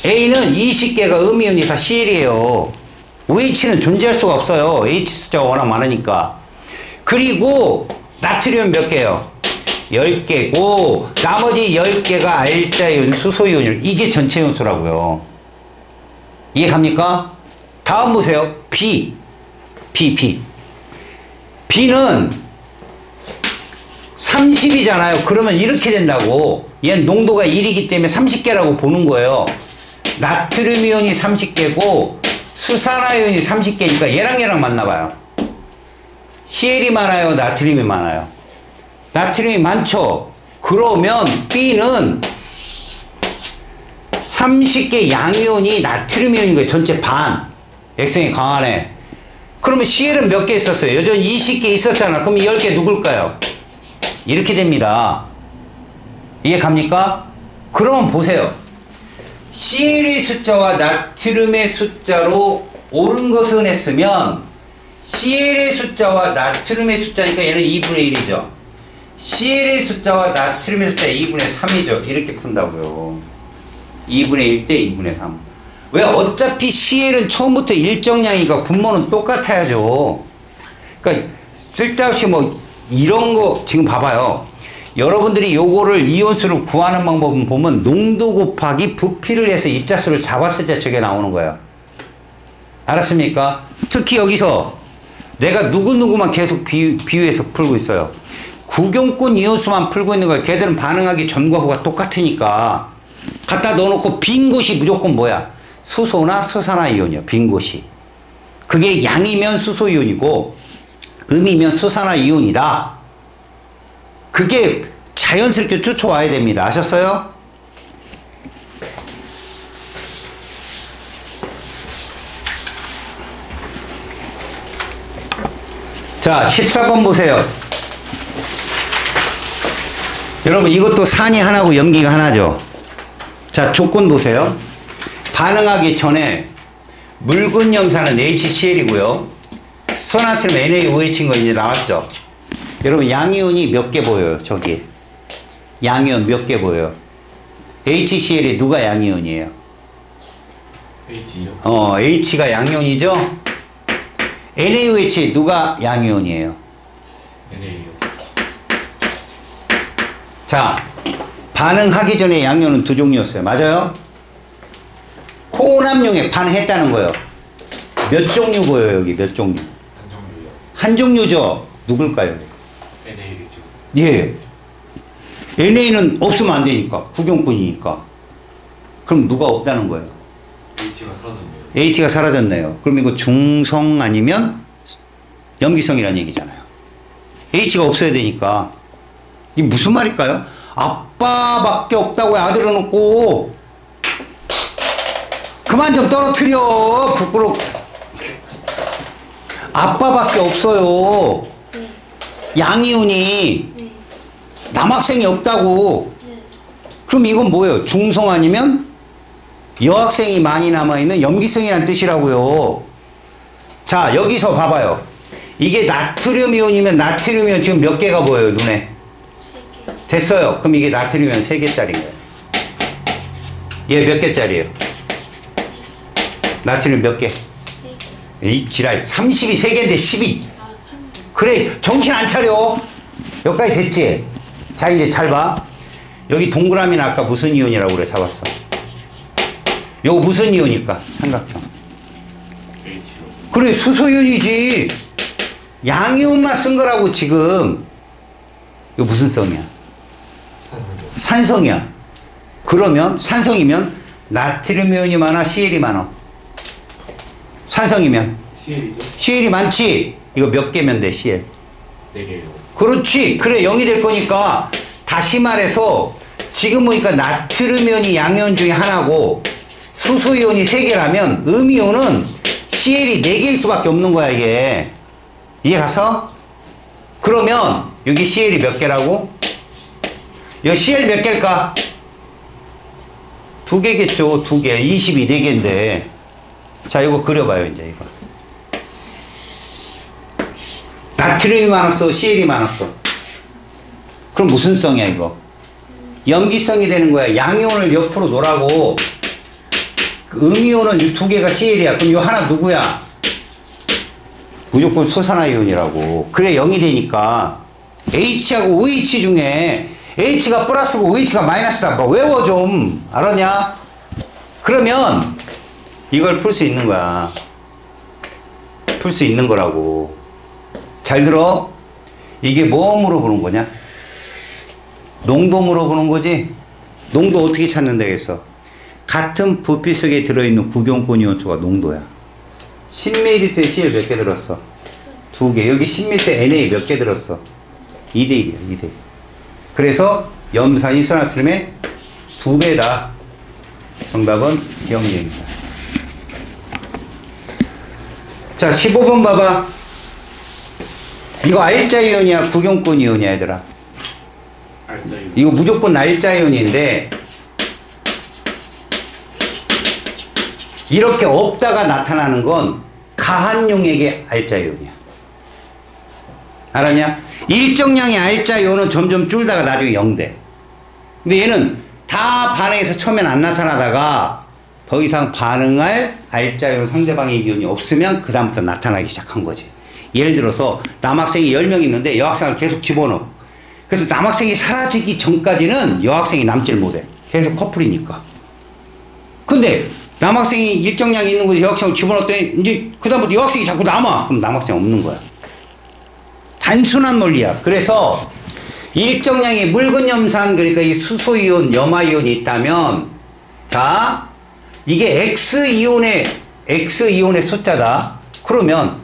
A는 20개가 음이온이 다 CL이에요. OH는 존재할 수가 없어요. H 숫자가 워낙 많으니까. 그리고 나트륨은 몇 개예요? 10개고 나머지 10개가 알자이온, 수소이온이에요. 이게 전체 이온수라고요. 이해 갑니까? 다음 보세요. B. B는 30이잖아요. 그러면 이렇게 된다고. 얘는 농도가 1이기 때문에 30개라고 보는 거예요. 나트륨 이온이 30개고 수산화이온이 30개니까 얘랑 맞나봐요. CL이 많아요? 나트륨이 많아요? 나트륨이 많죠? 그러면 B는 30개 양이온이 나트륨 이온인 거예요. 전체 반. 액성이 강하네. 그러면 CL은 몇 개 있었어요? 여전히 20개 있었잖아. 그럼 10개 누굴까요? 이렇게 됩니다. 이해 갑니까? 그러면 보세요. CL의 숫자와 나트륨의 숫자로 옳은 것은 했으면 CL의 숫자와 나트륨의 숫자니까 얘는 2분의 1이죠. CL의 숫자와 나트륨의 숫자 2분의 3이죠. 이렇게 푼다고요. 2분의 1 대 2분의 3. 왜? 어차피 CL은 처음부터 일정량이니까 분모는 똑같아야죠. 그러니까 쓸데없이 뭐 이런 거 지금 봐봐요. 여러분들이 요거를 이온수를 구하는 방법은 보면 농도 곱하기 부피를 해서 입자수를 잡았을 때 저게 나오는 거예요. 알았습니까? 특히 여기서 내가 누구누구만 계속 비유해서 풀고 있어요. 구경꾼 이온수만 풀고 있는 거예요. 걔들은 반응하기 전과 후가 똑같으니까 갖다 넣어놓고 빈 곳이 무조건 뭐야? 수소나 수산화이온이야. 빈 곳이. 그게 양이면 수소이온이고 음이면 수산화이온이다. 그게 자연스럽게 쫓아와야 됩니다. 아셨어요? 자, 14번 보세요. 여러분 이것도 산이 하나고 염기가 하나죠. 자, 조건 보세요. 반응하기 전에 묽은 염산은 HCl이고요. 수나트륨 NaOH인 거 이제 나왔죠. 여러분 양이온이 몇 개 보여요? 저기 양이온 몇 개 보여요? HCl이 누가 양이온이에요? H죠. H가 양이온이죠. NaOH 누가 양이온이에요? NA요. 자, 반응하기 전에 양이온은 두 종류였어요. 맞아요? 혼합용에 반응했다는 거예요. 몇 종류 보여요? 여기 몇 종류? 한 종류요. 한 종류죠. 누굴까요? NA겠죠. 예. NA는 없으면 안 되니까. 구경꾼이니까. 그럼 누가 없다는 거예요? H가 사라졌네요. H가 사라졌네요. 그럼 이거 중성 아니면 염기성이라는 얘기잖아요. H가 없어야 되니까. 이게 무슨 말일까요? 아빠밖에 없다고 아들은 없고 그만 좀 떨어뜨려. 부끄러워. 아빠밖에 없어요. 네. 양이온이 네. 남학생이 없다고. 네. 그럼 이건 뭐예요? 중성 아니면 여학생이 많이 남아있는 염기성이라는 뜻이라고요. 자, 여기서 봐봐요. 이게 나트륨 이온이면 나트륨 이온 지금 몇 개가 보여요? 눈에. 3개. 됐어요. 그럼 이게 나트륨 이온 3개짜리인 거예요. 얘 몇 개짜리예요? 나트륨 몇 개? 3개. 이 지랄. 30이 3개인데 12. 아, 8개. 그래, 정신 안 차려. 여기까지 됐지? 자, 이제 잘 봐. 여기 동그라미는 아까 무슨 이온이라고 그래 잡았어? 요거 무슨 이온일까? 삼각형. H요. 그래, 수소이온이지. 양이온만 쓴 거라고 지금. 이거 무슨 성이야? 산성이요. 산성이야. 그러면 산성이면 나트륨 이온이 많아, CL이 많아? 산성이면 CL이죠. CL이 많지. 이거 몇 개면 돼, CL? 4개요. 그렇지. 그래, 0이 될 거니까 다시 말해서 지금 보니까 나트륨 이온이 양이온 중에 하나고 수소이온이 3개라면 음이온은 CL이 4개일 수밖에 없는 거야, 이게. 이해 갔어? 그러면 여기 CL이 몇 개라고? 여기 CL 몇 개일까? 2개겠죠. 2개. 20이 4개인데. 자, 이거 그려봐요, 이제 이거. 나트륨이 많았어, CL이 많았어. 그럼 무슨 성이야, 이거? 염기성이 되는 거야. 양이온을 옆으로 놓으라고. 음이온은 이 2개가 CL이야. 그럼 이 하나 누구야? 무조건 수산화이온이라고. 그래, 0이 되니까 H하고 OH 중에 H가 플러스고 OH가 마이너스다. 뭐 외워 좀. 알았냐? 그러면 이걸 풀 수 있는 거야. 풀 수 있는 거라고. 잘 들어. 이게 뭐 물어보는 거냐? 농도 물어보는 거지? 농도 어떻게 찾는 데겠어? 같은 부피 속에 들어있는 구경꾼 이온수가 농도야. 10ml에 CL 몇 개 들었어? 2개. 여기 10ml에 NA 몇 개 들었어? 2대 1이야, 2대 1. 그래서 염산이 수나트륨의 2배다. 정답은 기억력입니다. 자, 15번 봐봐. 이거 알자 이온이야, 구경꾼 이온이야, 얘들아? 알짜요. 이거 무조건 알자 이온인데 이렇게 없다가 나타나는 건 가한용액의 알자 이온이야. 알았냐? 일정량의 알자 이온은 점점 줄다가 나중에 0돼. 근데 얘는 다 반응해서 처음엔 안 나타나다가 더 이상 반응할 알자 이온 상대방의 이온이 없으면 그 다음부터 나타나기 시작한 거지. 예를 들어서 남학생이 10명 있는데 여학생을 계속 집어넣어. 그래서 남학생이 사라지기 전까지는 여학생이 남질 못해. 계속 커플이니까. 근데 남학생이 일정량이 있는 곳에 여학생을 집어넣었더니 이제 그다음부터 여학생이 자꾸 남아. 그럼 남학생 없는 거야. 단순한 논리야. 그래서 일정량의 묽은 염산, 그러니까 이 수소이온, 염화이온이 있다면, 자, 이게 X이온의 숫자다. 그러면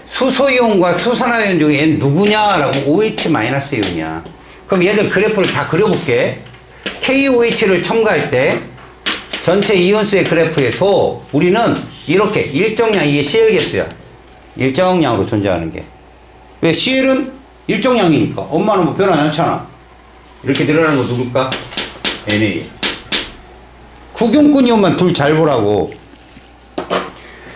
수소이온과 수산화이온 중에 얘는 누구냐라고 OH-이온이야. 그럼 얘들 그래프를 다 그려볼게. KOH를 첨가할 때 전체 이온수의 그래프에서 우리는 이렇게 일정량, 이게 CL 개수야. 일정량으로 존재하는 게. 왜? CL은 일정량이니까. 엄마는 뭐 변하지 않잖아. 이렇게 늘어나는 거 누굴까? NA. 구경꾼 이온만 둘 잘 보라고.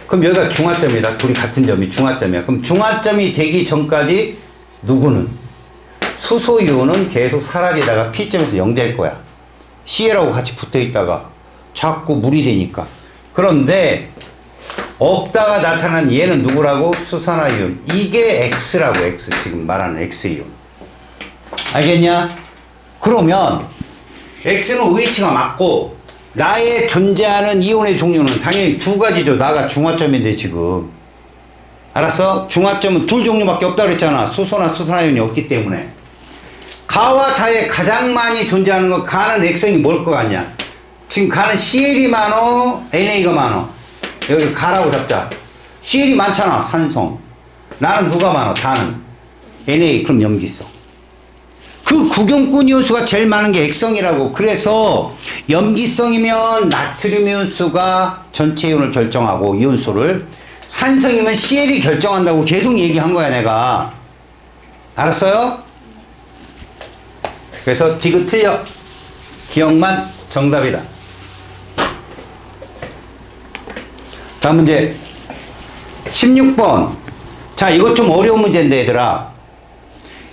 그럼 여기가 중화점이다. 둘이 같은 점이 중화점이야. 그럼 중화점이 되기 전까지 누구는? 수소이온은 계속 사라지다가 P점에서 0 될 거야. CL하고 같이 붙어 있다가 자꾸 물이 되니까. 그런데 없다가 나타난 얘는 누구라고? 수산화이온. 이게 X라고. X. 지금 말하는 X이온. 알겠냐? 그러면 X는 OH가 맞고 나의 존재하는 이온의 종류는 당연히 두 가지죠. 나가 중화점인데 지금. 알았어? 중화점은 둘 종류밖에 없다 그랬잖아. 수소나 수산화이온이 없기 때문에. 가와 다에 가장 많이 존재하는 거, 가는 액성이 뭘 것 같냐? 지금 가는 CL이 많어? NA가 많어? 여기 가라고 잡자. CL이 많잖아. 산성. 나는 누가 많아? 다는 NA. 그럼 염기성. 그 구경꾼 이온수가 제일 많은 게 액성이라고. 그래서 염기성이면 나트륨 이온수가 전체 이온을 결정하고 이온수를, 산성이면 CL이 결정한다고 계속 얘기한 거야 내가. 알았어요? 그래서 디귿 틀려. 기억만 정답이다. 다음 문제 16번. 자, 이거 좀 어려운 문제인데 얘들아,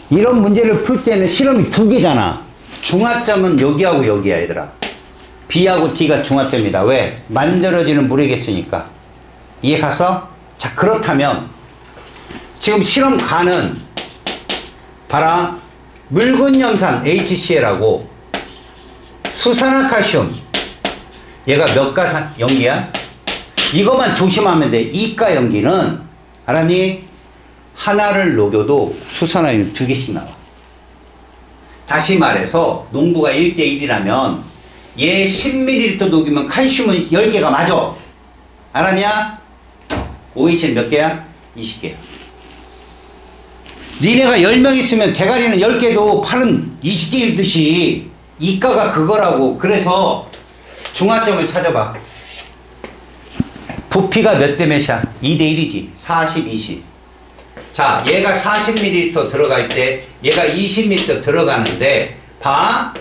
이런 문제를 풀 때는 실험이 두 개잖아. 중화점은 여기하고 여기야 얘들아. B하고 D가 중화점이다. 왜? 만들어지는 물의 개수니까. 이해 갔어? 자, 그렇다면 지금 실험 가는, 봐라, 묽은 염산 HCl하고 수산화칼슘, 얘가 몇 가 염기야? 이것만 조심하면 돼. 이가 염기는, 알았니? 하나를 녹여도 수산화이온 2개씩 나와. 다시 말해서 농도가 1대1이라면 얘 10ml 녹이면 칼슘은 10개가 맞아. 알았냐? OH는 몇 개야? 20개야. 니네가 10명 있으면 대가리는 10개도 팔은 20개일 듯이 이가가 그거라고. 그래서 중화점을 찾아봐. 부피가 몇 대 몇이야? 2대1이지. 40, 20. 자, 얘가 40ml 들어갈 때 얘가 20ml 들어가는데, 봐.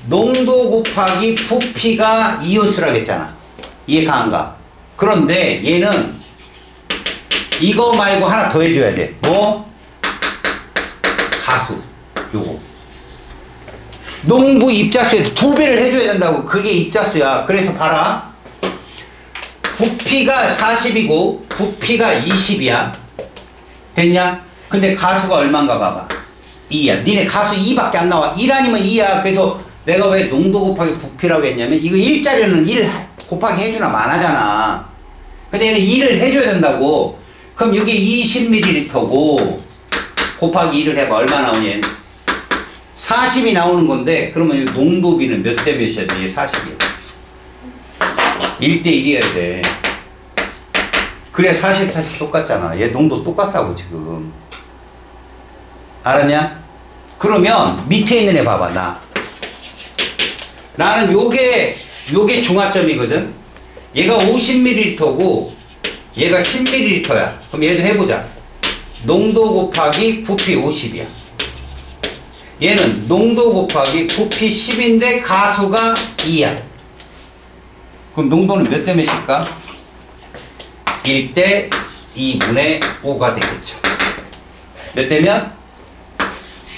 농도 곱하기 부피가 이온수라고 했잖아. 이해가 안 가? 그런데 얘는 이거 말고 하나 더 해줘야 돼. 뭐? 가수. 요거. 농부 입자수에 2배를 해줘야 된다고. 그게 입자수야. 그래서 봐라. 부피가 40이고 부피가 20이야. 됐냐? 근데 가수가 얼마인가 봐봐. 2야. 니네 가수 2밖에 안 나와. 1 아니면 2야. 그래서 내가 왜 농도 곱하기 부피라고 했냐면, 이거 1짜리는 1 곱하기 해주나 많아잖아. 근데 얘는 2를 해줘야 된다고. 그럼 이게 20ml고 곱하기 2를 해봐. 얼마 나오냐? 40이 나오는 건데, 그러면 이 농도비는 몇 대 몇이야? 이게 40이야. 1대1이어야 돼. 그래 40, 40 똑같잖아. 얘 농도 똑같다고 지금. 알았냐? 그러면 밑에 있는 애 봐봐. 나는 요게 중화점이거든. 얘가 50ml고 얘가 10ml야. 그럼 얘도 해보자. 농도 곱하기 부피 50이야. 얘는 농도 곱하기 부피 10인데 가수가 2야. 그럼 농도는 몇 대 몇일까? 1대 2분의 5가 되겠죠. 몇 대면?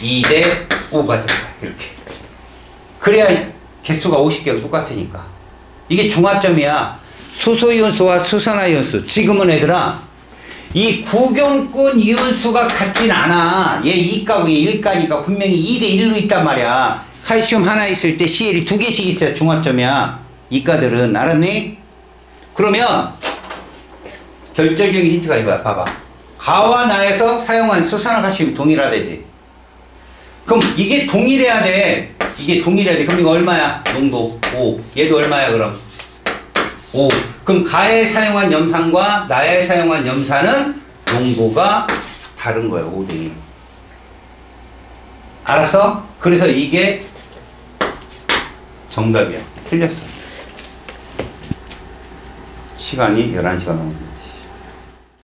2대 5가 된다. 이렇게. 그래야 개수가 50개로 똑같으니까. 이게 중화점이야. 수소이온수와 수산화이온수. 지금은 얘들아, 이 구경꾼 이온수가 같진 않아. 얘 2가고 얘 1가니까 분명히 2대1로 있단 말이야. 칼슘 하나 있을 때 CL이 2개씩 있어야 중화점이야. 이가들은. 알았니? 그러면 결정적인 힌트가 이거야. 봐봐. 가와 나에서 사용한 수산화칼슘이 동일하대지. 그럼 이게 동일해야 돼. 이게 동일해야 돼. 그럼 이거 얼마야? 농도 5. 얘도 얼마야 그럼? 5. 그럼 가에 사용한 염산과 나에 사용한 염산은 농도가 다른 거예요. 5대1. 알았어? 그래서 이게 정답이야. 틀렸어. 시간이 11시가 넘었네.